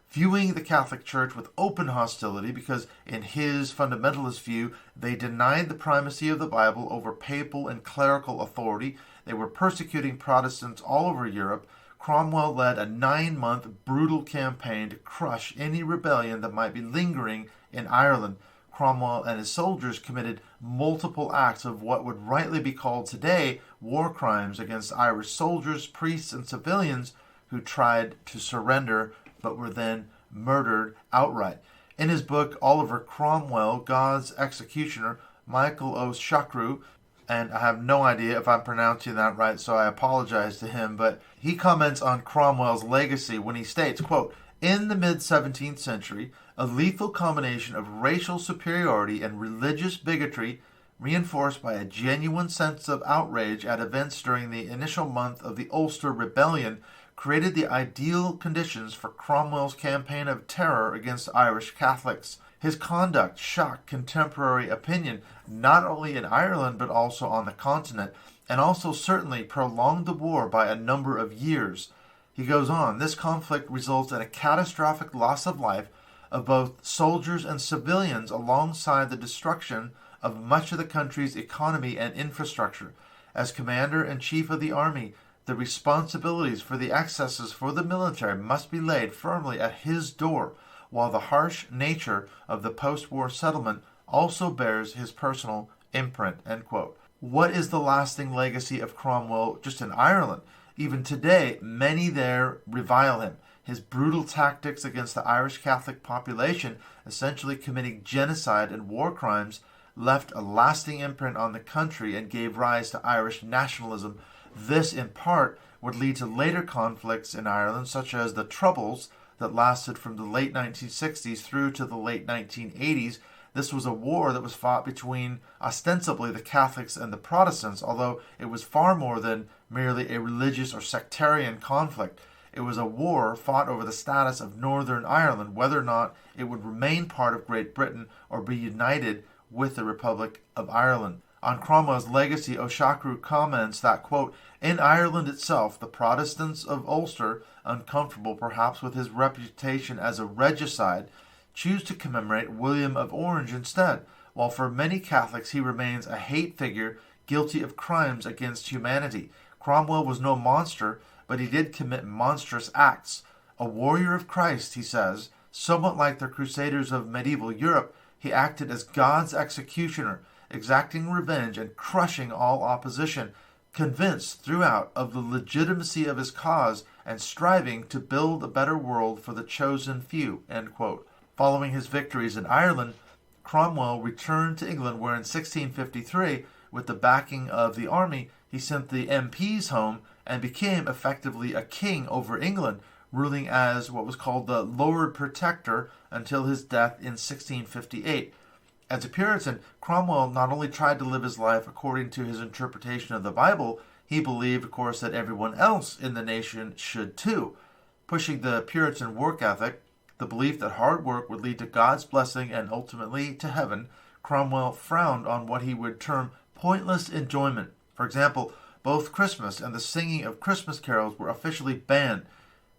Viewing the Catholic Church with open hostility because, in his fundamentalist view, they denied the primacy of the Bible over papal and clerical authority. They were persecuting Protestants all over Europe. Cromwell led a 9-month brutal campaign to crush any rebellion that might be lingering in Ireland. Cromwell and his soldiers committed multiple acts of what would rightly be called today war crimes against Irish soldiers, priests, and civilians who tried to surrender but were then murdered outright. In his book, Oliver Cromwell, God's Executioner, Michael O. Shakru, and I have no idea if I'm pronouncing that right, so I apologize to him, but he comments on Cromwell's legacy when he states, quote, "In the mid-17th century, a lethal combination of racial superiority and religious bigotry, reinforced by a genuine sense of outrage at events during the initial month of the Ulster Rebellion, created the ideal conditions for Cromwell's campaign of terror against Irish Catholics. His conduct shocked contemporary opinion, not only in Ireland but also on the continent, and also certainly prolonged the war by a number of years." He goes on, "This conflict results in a catastrophic loss of life of both soldiers and civilians alongside the destruction of much of the country's economy and infrastructure. As commander-in-chief of the army, the responsibilities for the excesses for the military must be laid firmly at his door, while the harsh nature of the post-war settlement also bears his personal imprint." End quote. What is the lasting legacy of Cromwell just in Ireland? Even today, many there revile him. His brutal tactics against the Irish Catholic population, essentially committing genocide and war crimes, left a lasting imprint on the country and gave rise to Irish nationalism. This, in part, would lead to later conflicts in Ireland, such as the Troubles that lasted from the late 1960s through to the late 1980s. This was a war that was fought between ostensibly the Catholics and the Protestants, although it was far more than merely a religious or sectarian conflict. It was a war fought over the status of Northern Ireland, whether or not it would remain part of Great Britain or be united with the Republic of Ireland. On Cromwell's legacy, O'Shakru comments that, quote, "In Ireland itself, the Protestants of Ulster, uncomfortable perhaps with his reputation as a regicide, choose to commemorate William of Orange instead, while for many Catholics he remains a hate figure guilty of crimes against humanity. Cromwell was no monster, but he did commit monstrous acts. A warrior of Christ," he says, "somewhat like the Crusaders of medieval Europe, he acted as God's executioner, exacting revenge and crushing all opposition, convinced throughout of the legitimacy of his cause and striving to build a better world for the chosen few." End quote. Following his victories in Ireland, Cromwell returned to England, where in 1653, with the backing of the army, he sent the MPs home and became effectively a king over England, ruling as what was called the Lord Protector until his death in 1658. As a Puritan, Cromwell not only tried to live his life according to his interpretation of the Bible, he believed, of course, that everyone else in the nation should too. Pushing the Puritan work ethic, the belief that hard work would lead to God's blessing and ultimately to heaven, Cromwell frowned on what he would term pointless enjoyment. For example, both Christmas and the singing of Christmas carols were officially banned.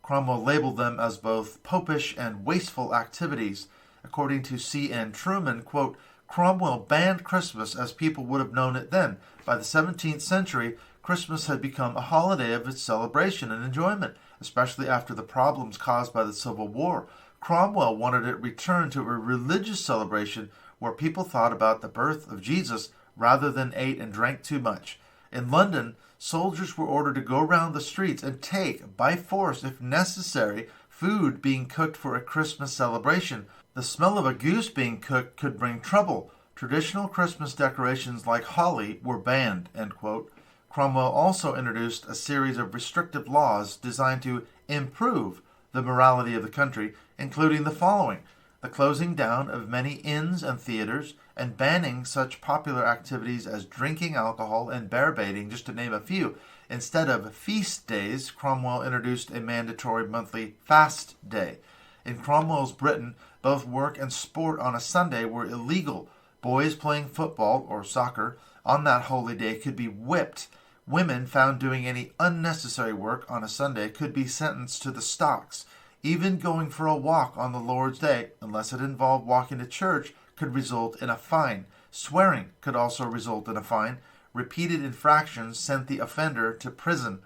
Cromwell labeled them as both popish and wasteful activities. According to C.N. Truman, quote, "Cromwell banned Christmas as people would have known it then. By the 17th century, Christmas had become a holiday of its celebration and enjoyment, especially after the problems caused by the Civil War. Cromwell wanted it returned to a religious celebration where people thought about the birth of Jesus rather than ate and drank too much. In London, soldiers were ordered to go around the streets and take, by force if necessary, food being cooked for a Christmas celebration. The smell of a goose being cooked could bring trouble. Traditional Christmas decorations like holly were banned." End quote. Cromwell also introduced a series of restrictive laws designed to improve the morality of the country, including the following: the closing down of many inns and theaters, and banning such popular activities as drinking alcohol and bear baiting, just to name a few. Instead of feast days, Cromwell introduced a mandatory monthly fast day. In Cromwell's Britain, both work and sport on a Sunday were illegal. Boys playing football or soccer on that holy day could be whipped. Women found doing any unnecessary work on a Sunday could be sentenced to the stocks. Even going for a walk on the Lord's Day, unless it involved walking to church, could result in a fine. Swearing could also result in a fine. Repeated infractions sent the offender to prison.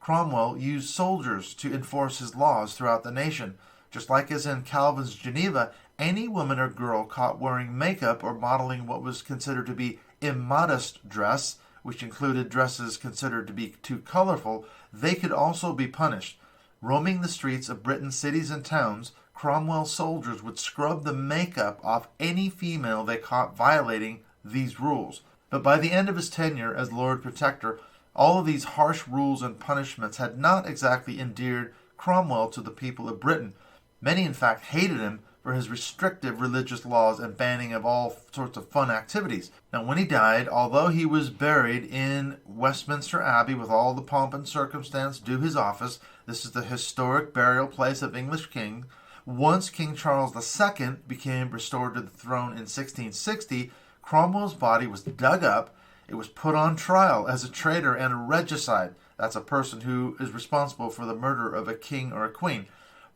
Cromwell used soldiers to enforce his laws throughout the nation. Just like as in Calvin's Geneva, any woman or girl caught wearing makeup or modeling what was considered to be immodest dress, which included dresses considered to be too colorful, they could also be punished. Roaming the streets of Britain's cities and towns, Cromwell's soldiers would scrub the makeup off any female they caught violating these rules. But by the end of his tenure as Lord Protector, all of these harsh rules and punishments had not exactly endeared Cromwell to the people of Britain. Many, in fact, hated him for his restrictive religious laws and banning of all sorts of fun activities. Now, when he died, although he was buried in Westminster Abbey with all the pomp and circumstance due his office, this is the historic burial place of English kings. Once King Charles II became restored to the throne in 1660, Cromwell's body was dug up. It was put on trial as a traitor and a regicide. That's a person who is responsible for the murder of a king or a queen.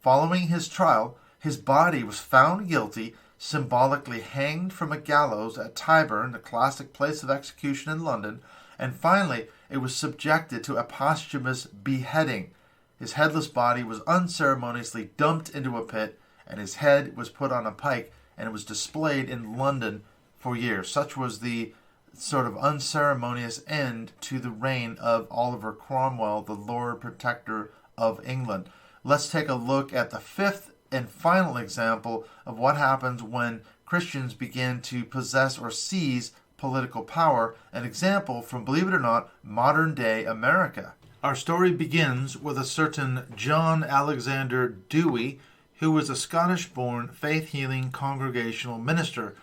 Following his trial, his body was found guilty, symbolically hanged from a gallows at Tyburn, the classic place of execution in London, and finally it was subjected to a posthumous beheading. His headless body was unceremoniously dumped into a pit, and his head was put on a pike, and it was displayed in London for years. Such was the sort of unceremonious end to the reign of Oliver Cromwell, the Lord Protector of England. Let's take a look at the fifth and final example of what happens when Christians begin to possess or seize political power, an example from, believe it or not, modern-day America. Our story begins with a certain John Alexander Dewey, who was a Scottish-born faith-healing congregational minister.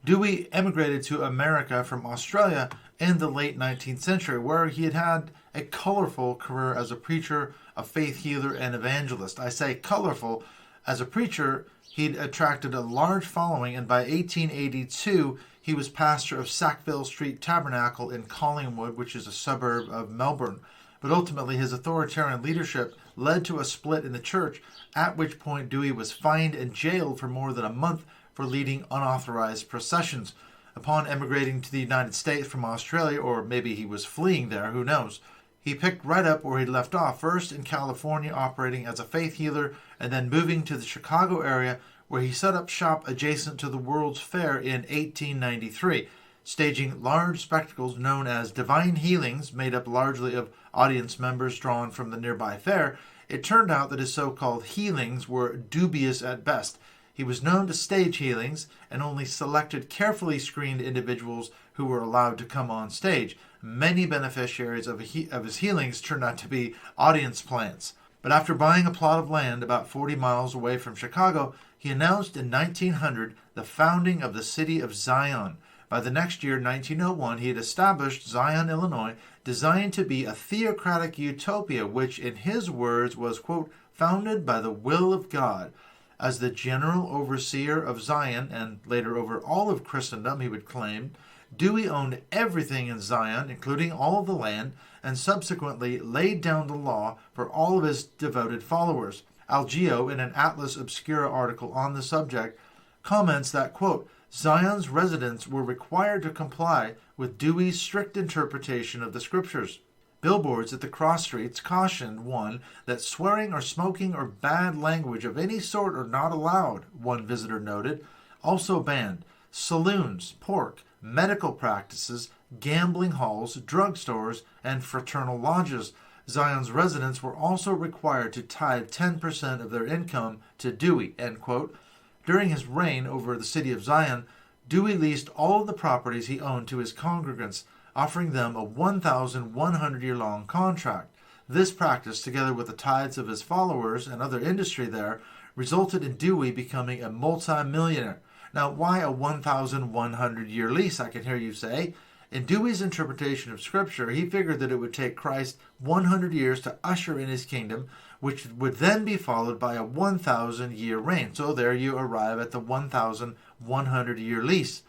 Dewey emigrated to America from Australia in the late 19th century, where he had had a colorful career as a preacher, a faith healer, and evangelist. I say colorful. As a preacher, he'd attracted a large following, and by 1882, he was pastor of Sackville Street Tabernacle in Collingwood, which is a suburb of Melbourne. But ultimately, his authoritarian leadership led to a split in the church, at which point Dewey was fined and jailed for more than a month for leading unauthorized processions. Upon emigrating to the United States from Australia, or maybe he was fleeing there, who knows, he picked right up where he'd left off, first in California operating as a faith healer, and then moving to the Chicago area, where he set up shop adjacent to the World's Fair in 1893, staging large spectacles known as divine healings, made up largely of audience members drawn from the nearby fair. It turned out that his so-called healings were dubious at best. He was known to stage healings, and only selected, carefully screened individuals who were allowed to come on stage. Many beneficiaries of his healings turned out to be audience plants. But after buying a plot of land about 40 miles away from Chicago, he announced in 1900 the founding of the city of Zion. By the next year, 1901, he had established Zion, Illinois, designed to be a theocratic utopia, which, in his words, was, quote, founded by the will of God. As the general overseer of Zion, and later over all of Christendom, he would claim, Dewey owned everything in Zion, including all of the land, and subsequently laid down the law for all of his devoted followers. Algeo, in an Atlas Obscura article on the subject, comments that, quote, Zion's residents were required to comply with Dewey's strict interpretation of the scriptures. Billboards at the cross streets cautioned, one, that swearing or smoking or bad language of any sort are not allowed, one visitor noted. Also banned saloons, pork, medical practices, gambling halls, drugstores, and fraternal lodges. Zion's residents were also required to tithe 10% of their income to Dewey, end quote. During his reign over the city of Zion, Dewey leased all of the properties he owned to his congregants, offering them a 1,100-year-long contract. This practice, together with the tithes of his followers and other industry there, resulted in Dewey becoming a multi-millionaire. Now, why a 1,100-year lease, I can hear you say? In Dewey's interpretation of Scripture, he figured that it would take Christ 100 years to usher in his kingdom, which would then be followed by a 1,000-year reign. So there you arrive at the 1,100-year lease.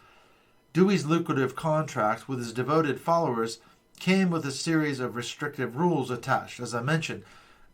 Dewey's lucrative contract with his devoted followers came with a series of restrictive rules attached. As I mentioned,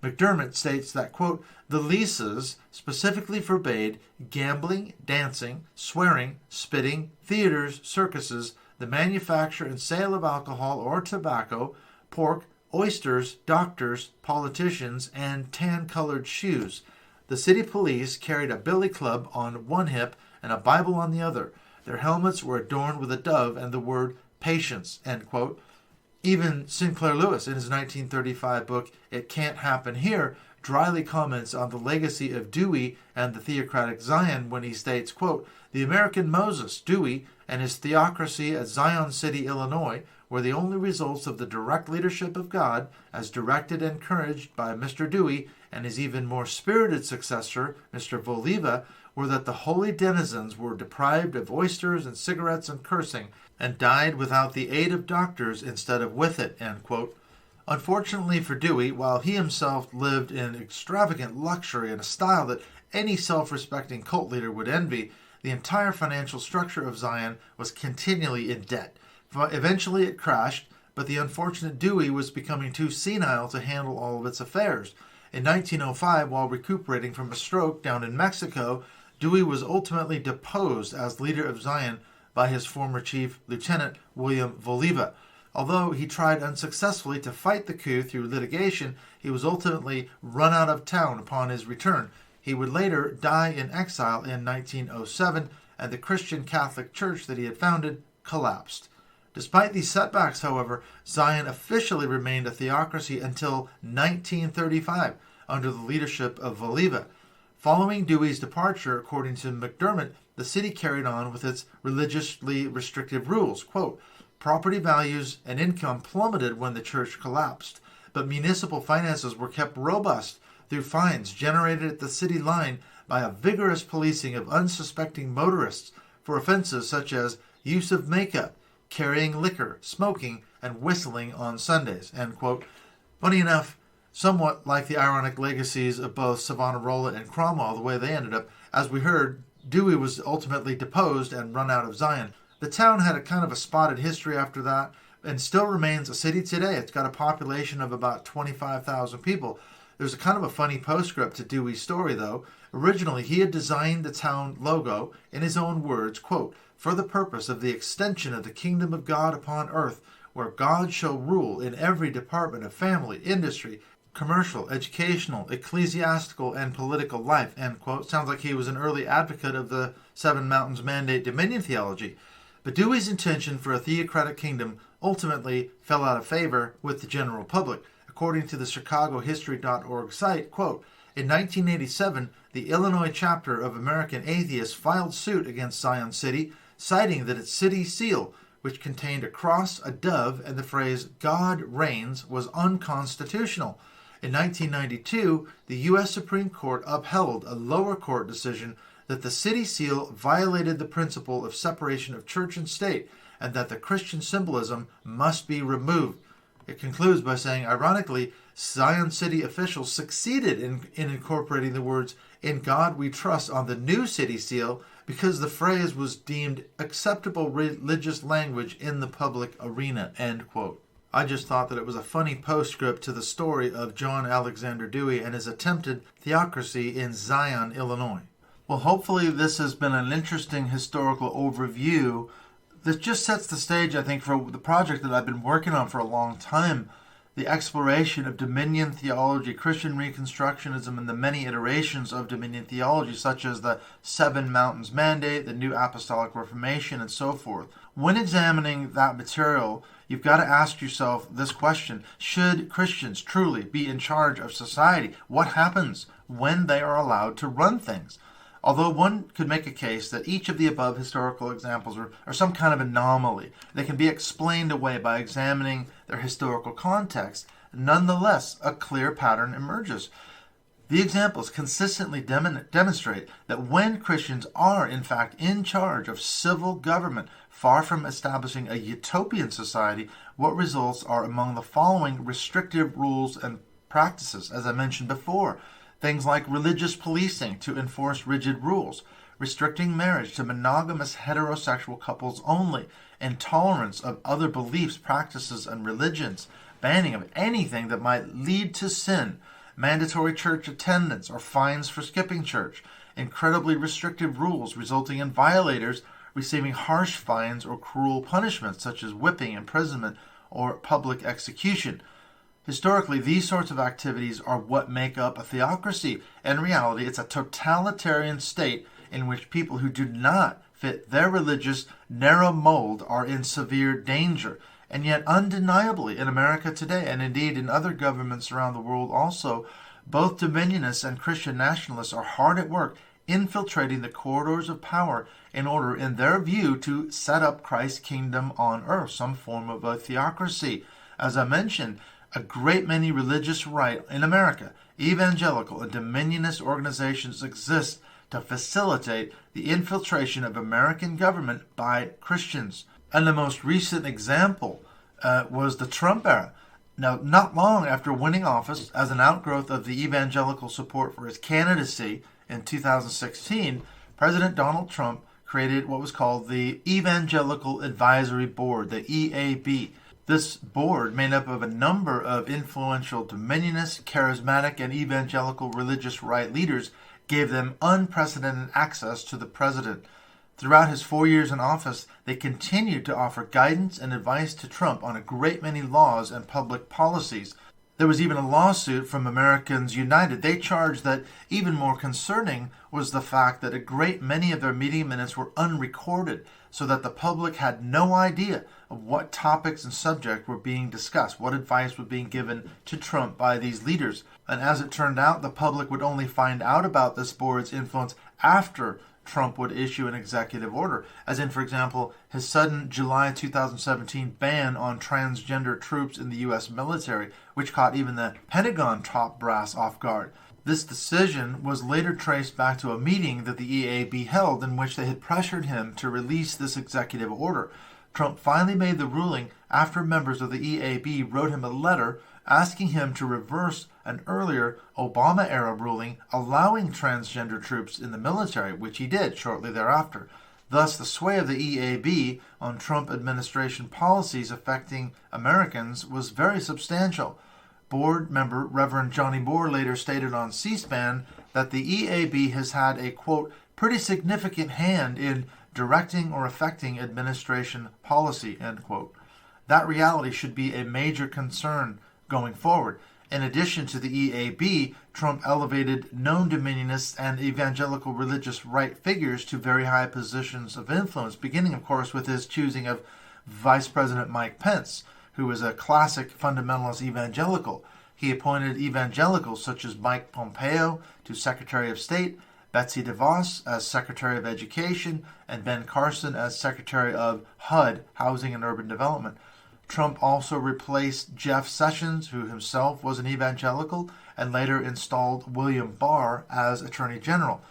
McDermott states that, quote, the leases specifically forbade gambling, dancing, swearing, spitting, theaters, circuses, the manufacture and sale of alcohol or tobacco, pork, oysters, doctors, politicians, and tan-colored shoes. The city police carried a billy club on one hip and a Bible on the other. Their helmets were adorned with a dove and the word patience, end quote. Even Sinclair Lewis, in his 1935 book, It Can't Happen Here, dryly comments on the legacy of Dewey and the theocratic Zion when he states, quote, the American Moses, Dewey, and his theocracy at Zion City, Illinois, were the only results of the direct leadership of God, as directed and encouraged by Mr. Dewey and his even more spirited successor, Mr. Voliva, were that the holy denizens were deprived of oysters and cigarettes and cursing, and died without the aid of doctors instead of with it, end quote. Unfortunately for Dewey, while he himself lived in extravagant luxury in a style that any self-respecting cult leader would envy, the entire financial structure of Zion was continually in debt. Eventually it crashed, but the unfortunate Dewey was becoming too senile to handle all of its affairs. In 1905, while recuperating from a stroke down in Mexico, Dewey was ultimately deposed as leader of Zion by his former chief, Lieutenant William Voliva. Although he tried unsuccessfully to fight the coup through litigation, he was ultimately run out of town upon his return. He would later die in exile in 1907, and the Christian Catholic Church that he had founded collapsed. Despite these setbacks, however, Zion officially remained a theocracy until 1935 under the leadership of Voliva. Following Dewey's departure, according to McDermott, the city carried on with its religiously restrictive rules. Quote, property values and income plummeted when the church collapsed, but municipal finances were kept robust through fines generated at the city line by a vigorous policing of unsuspecting motorists for offenses such as use of makeup, carrying liquor, smoking, and whistling on Sundays. End quote. Funny enough, somewhat like the ironic legacies of both Savonarola and Cromwell, the way they ended up, as we heard, Dewey was ultimately deposed and run out of Zion. The town had a kind of a spotted history after that and still remains a city today. It's got a population of about 25,000 people. There's a kind of a funny postscript to Dewey's story, though. Originally, he had designed the town logo, in his own words, quote, for the purpose of the extension of the kingdom of God upon earth, where God shall rule in every department of family, industry, commercial, educational, ecclesiastical, and political life, end quote. Sounds like he was an early advocate of the Seven Mountains Mandate Dominion theology. But Dewey's intention for a theocratic kingdom ultimately fell out of favor with the general public. According to the ChicagoHistory.org site, quote, in 1987, the Illinois chapter of American Atheists filed suit against Zion City, citing that its city seal, which contained a cross, a dove, and the phrase God reigns, was unconstitutional. In 1992, the U.S. Supreme Court upheld a lower court decision that the city seal violated the principle of separation of church and state, and that the Christian symbolism must be removed. It concludes by saying, ironically, Zion City officials succeeded in incorporating the words, in God we trust, on the new city seal because the phrase was deemed acceptable religious language in the public arena, end quote. I just thought that it was a funny postscript to the story of John Alexander Dewey and his attempted theocracy in Zion, Illinois. Well, hopefully this has been an interesting historical overview that just sets the stage, I think, for the project that I've been working on for a long time, the exploration of Dominion theology, Christian Reconstructionism, and the many iterations of Dominion theology, such as the Seven Mountains Mandate, the New Apostolic Reformation, and so forth. When examining that material, you've got to ask yourself this question: should Christians truly be in charge of society? What happens when they are allowed to run things? Although one could make a case that each of the above historical examples are some kind of anomaly, they can be explained away by examining their historical context. Nonetheless, a clear pattern emerges. The examples consistently demonstrate that when Christians are, in fact, in charge of civil government, far from establishing a utopian society, what results are among the following restrictive rules and practices, as I mentioned before. Things like religious policing to enforce rigid rules, restricting marriage to monogamous heterosexual couples only, intolerance of other beliefs, practices, and religions, banning of anything that might lead to sin, mandatory church attendance or fines for skipping church, incredibly restrictive rules resulting in violators receiving harsh fines or cruel punishments such as whipping, imprisonment, or public execution. Historically, these sorts of activities are what make up a theocracy. In reality, it's a totalitarian state in which people who do not fit their religious narrow mold are in severe danger. And yet, undeniably, in America today, and indeed in other governments around the world also, both dominionists and Christian nationalists are hard at work infiltrating the corridors of power in order, in their view, to set up Christ's kingdom on earth, some form of a theocracy. As I mentioned, a great many religious right in America, evangelical and dominionist organizations exist to facilitate the infiltration of American government by Christians. And the most recent example was the Trump era. Now, not long after winning office as an outgrowth of the evangelical support for his candidacy in 2016, President Donald Trump created what was called the Evangelical Advisory Board, the EAB. This board, made up of a number of influential dominionist, charismatic, and evangelical religious right leaders, gave them unprecedented access to the president. Throughout his 4 years in office, they continued to offer guidance and advice to Trump on a great many laws and public policies. There was even a lawsuit from Americans United. They charged that even more concerning was the fact that a great many of their meeting minutes were unrecorded, so that the public had no idea of what topics and subjects were being discussed, what advice was being given to Trump by these leaders. And as it turned out, the public would only find out about this board's influence after Trump would issue an executive order, as in, for example, his sudden July 2017 ban on transgender troops in the U.S. military, which caught even the Pentagon top brass off guard. This decision was later traced back to a meeting that the EAB held in which they had pressured him to release this executive order. Trump finally made the ruling after members of the EAB wrote him a letter asking him to reverse an earlier Obama-era ruling allowing transgender troops in the military, which he did shortly thereafter. Thus, the sway of the EAB on Trump administration policies affecting Americans was very substantial. Board member Reverend Johnny Moore later stated on C-SPAN that the EAB has had a, quote, pretty significant hand in directing or affecting administration policy, end quote. That reality should be a major concern going forward. In addition to the EAB, Trump elevated known dominionists and evangelical religious right figures to very high positions of influence, beginning, of course, with his choosing of Vice President Mike Pence, who was a classic fundamentalist evangelical. He appointed evangelicals such as Mike Pompeo to Secretary of State, Betsy DeVos as Secretary of Education, and Ben Carson as Secretary of HUD, Housing and Urban Development. Trump also replaced Jeff Sessions, who himself was an evangelical, and later installed William Barr as Attorney General.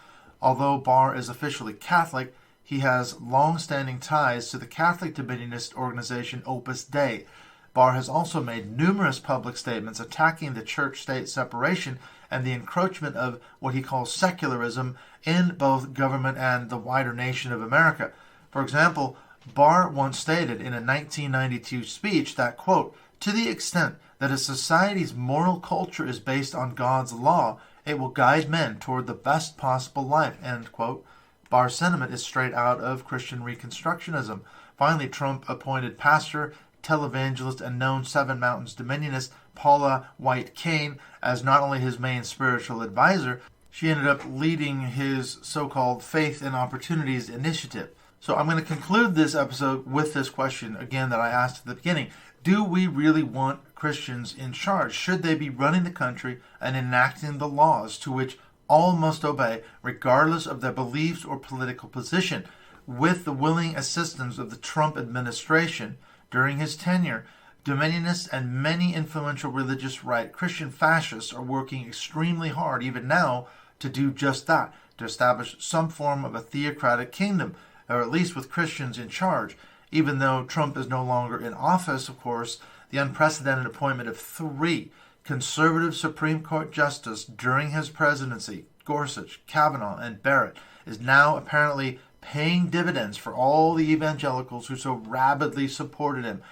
Although Barr is officially Catholic, he has long-standing ties to the Catholic Dominionist organization Opus Dei. Barr has also made numerous public statements attacking the church-state separation and the encroachment of what he calls secularism in both government and the wider nation of America. For example, Barr once stated in a 1992 speech that, quote, to the extent that a society's moral culture is based on God's law, it will guide men toward the best possible life, end quote. Barr's sentiment is straight out of Christian Reconstructionism. Finally, Trump appointed pastor, televangelist, and known Seven Mountains Dominionist Paula White Cain as not only his main spiritual advisor, she ended up leading his so-called Faith and Opportunities Initiative. So I'm going to conclude this episode with this question, again, that I asked at the beginning. Do we really want Christians in charge? Should they be running the country and enacting the laws to which all must obey, regardless of their beliefs or political position? With the willing assistance of the Trump administration during his tenure, Dominionists and many influential religious right Christian fascists are working extremely hard, even now, to do just that, to establish some form of a theocratic kingdom, or at least with Christians in charge. Even though Trump is no longer in office, of course, the unprecedented appointment of 3 conservative Supreme Court justices during his presidency, Gorsuch, Kavanaugh, and Barrett, is now apparently paying dividends for all the evangelicals who so rabidly supported him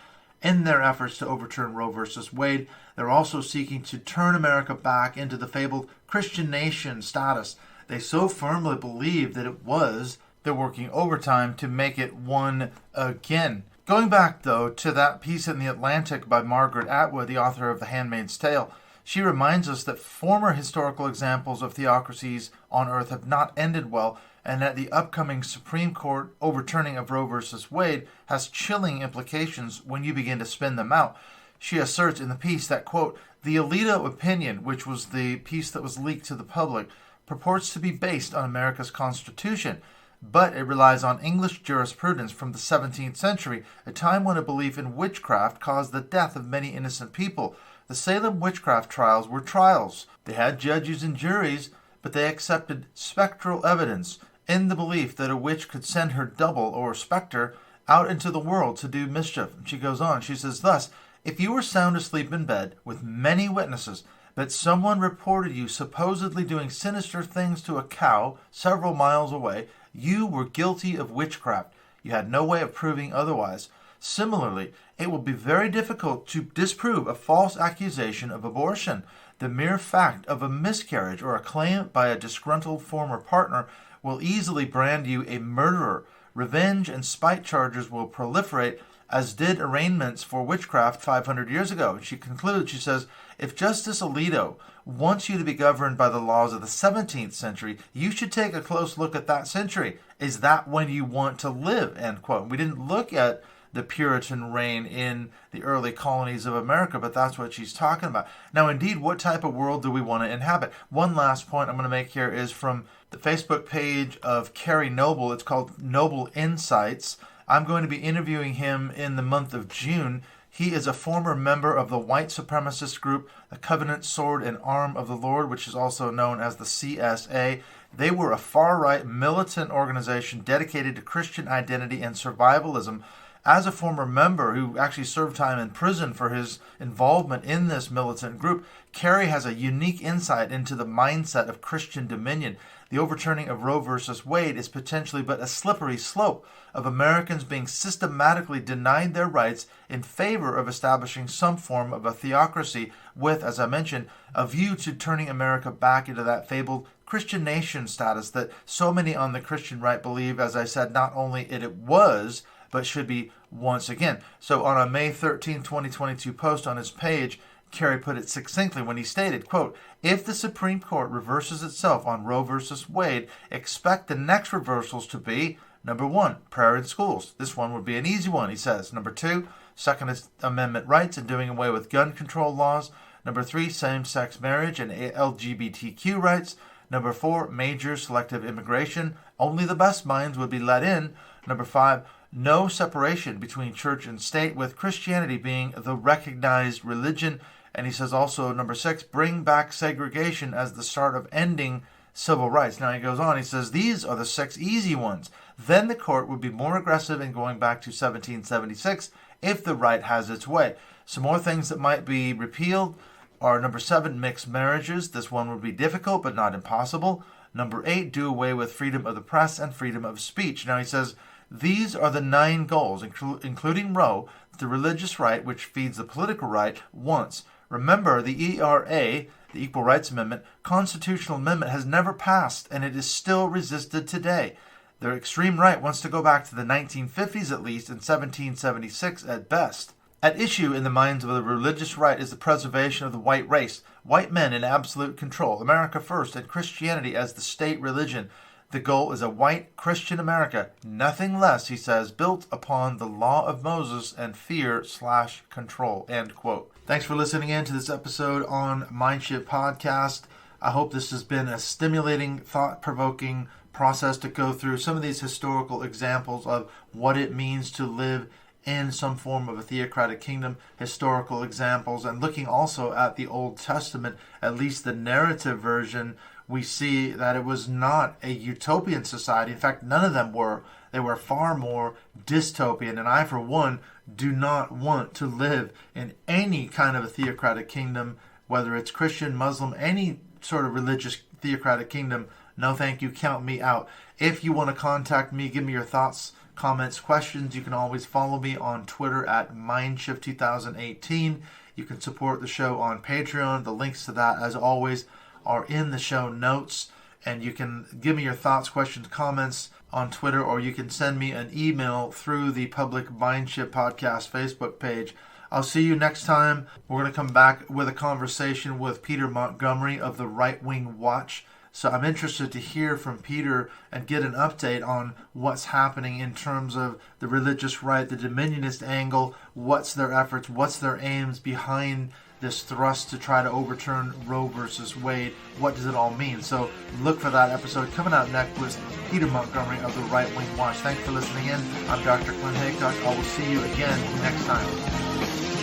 in their efforts to overturn Roe v. Wade. They're also seeking to turn America back into the fabled Christian nation status they so firmly believed that it was. They're working overtime to make it one again. Going back, though, to that piece in The Atlantic by Margaret Atwood, the author of The Handmaid's Tale, she reminds us that former historical examples of theocracies on earth have not ended well, and that the upcoming Supreme Court overturning of Roe v. Wade has chilling implications when you begin to spin them out. She asserts in the piece that, quote, the Alito opinion, which was the piece that was leaked to the public, purports to be based on America's Constitution, but it relies on English jurisprudence from the 17th century, a time when a belief in witchcraft caused the death of many innocent people. The Salem witchcraft trials were trials. They had judges and juries, but they accepted spectral evidence in the belief that a witch could send her double or specter out into the world to do mischief. And she goes on, she says, thus, if you were sound asleep in bed with many witnesses, but someone reported you supposedly doing sinister things to a cow several miles away, you were guilty of witchcraft. You had no way of proving otherwise. Similarly, it will be very difficult to disprove a false accusation of abortion. The mere fact of a miscarriage or a claim by a disgruntled former partner will easily brand you a murderer. revenge and spite charges will proliferate, as did arraignments for witchcraft 500 years ago. She concludes, she says, if Justice Alito wants you to be governed by the laws of the 17th century, you should take a close look at that century. Is that when you want to live? End quote. We didn't look at the Puritan reign in the early colonies of America, but that's what she's talking about. Now, indeed, what type of world do we want to inhabit? One last point I'm going to make here is from the Facebook page of Kerry Noble. It's called Noble Insights. I'm going to be interviewing him in the month of June. He is a former member of the white supremacist group, the Covenant Sword and Arm of the Lord, which is also known as the CSA. They were a far-right militant organization dedicated to Christian identity and survivalism. As a former member who actually served time in prison for his involvement in this militant group, Kerry has a unique insight into the mindset of Christian dominion. The overturning of Roe versus Wade is potentially but a slippery slope of Americans being systematically denied their rights in favor of establishing some form of a theocracy with, as I mentioned, a view to turning America back into that fabled Christian nation status that so many on the Christian right believe, as I said, not only it was, but should be once again. So on a May 13, 2022 post on his page, Kerry put it succinctly when he stated, quote, if the Supreme Court reverses itself on Roe versus Wade, expect the next reversals to be, number 1, prayer in schools. This one would be an easy one, he says. Number 2, Second Amendment rights and doing away with gun control laws. Number 3, same-sex marriage and LGBTQ rights. Number 4, major selective immigration. Only the best minds would be let in. Number 5, no separation between church and state, with Christianity being the recognized religion. And he says also, number 6, bring back segregation as the start of ending civil rights. Now he goes on, he says, these are the 6 easy ones. Then the court would be more aggressive in going back to 1776 if the right has its way. Some more things that might be repealed are number 7, mixed marriages. This one would be difficult but not impossible. Number 8, do away with freedom of the press and freedom of speech. Now he says, these are the 9 goals, including Roe, the religious right, which feeds the political right, wants. Remember, the ERA, the Equal Rights Amendment, constitutional amendment, has never passed, and it is still resisted today. The extreme right wants to go back to the 1950s at least, and 1776 at best. At issue in the minds of the religious right is the preservation of the white race, white men in absolute control, America first, and Christianity as the state religion. The goal is a white Christian America, nothing less, he says, built upon the law of Moses and fear/control, end quote. Thanks for listening in to this episode on Mindshift Podcast. I hope this has been a stimulating, thought-provoking process to go through some of these historical examples of what it means to live in some form of a theocratic kingdom, historical examples, and looking also at the Old Testament, at least the narrative version. We see that it was not a utopian society. In fact, none of them were. They were far more dystopian. And I, for one, do not want to live in any kind of a theocratic kingdom, whether it's Christian, Muslim, any sort of religious theocratic kingdom. No, thank you. Count me out. If you want to contact me, give me your thoughts, comments, questions, you can always follow me on Twitter at Mindshift2018. You can support the show on Patreon. The links to that, as always, are in the show notes, and you can give me your thoughts, questions, comments on Twitter, or you can send me an email through the public Mindshift Podcast Facebook page. I'll see you next time. We're going to come back with a conversation with Peter Montgomery of the Right Wing Watch. So I'm interested to hear from Peter and get an update on what's happening in terms of the religious right, the dominionist angle, what's their efforts, what's their aims behind this thrust to try to overturn Roe versus Wade. What does it all mean? So look for that episode coming out next with Peter Montgomery of the Right Wing Watch. Thanks for listening in. I'm Dr. Clint Haycock. I will see you again next time.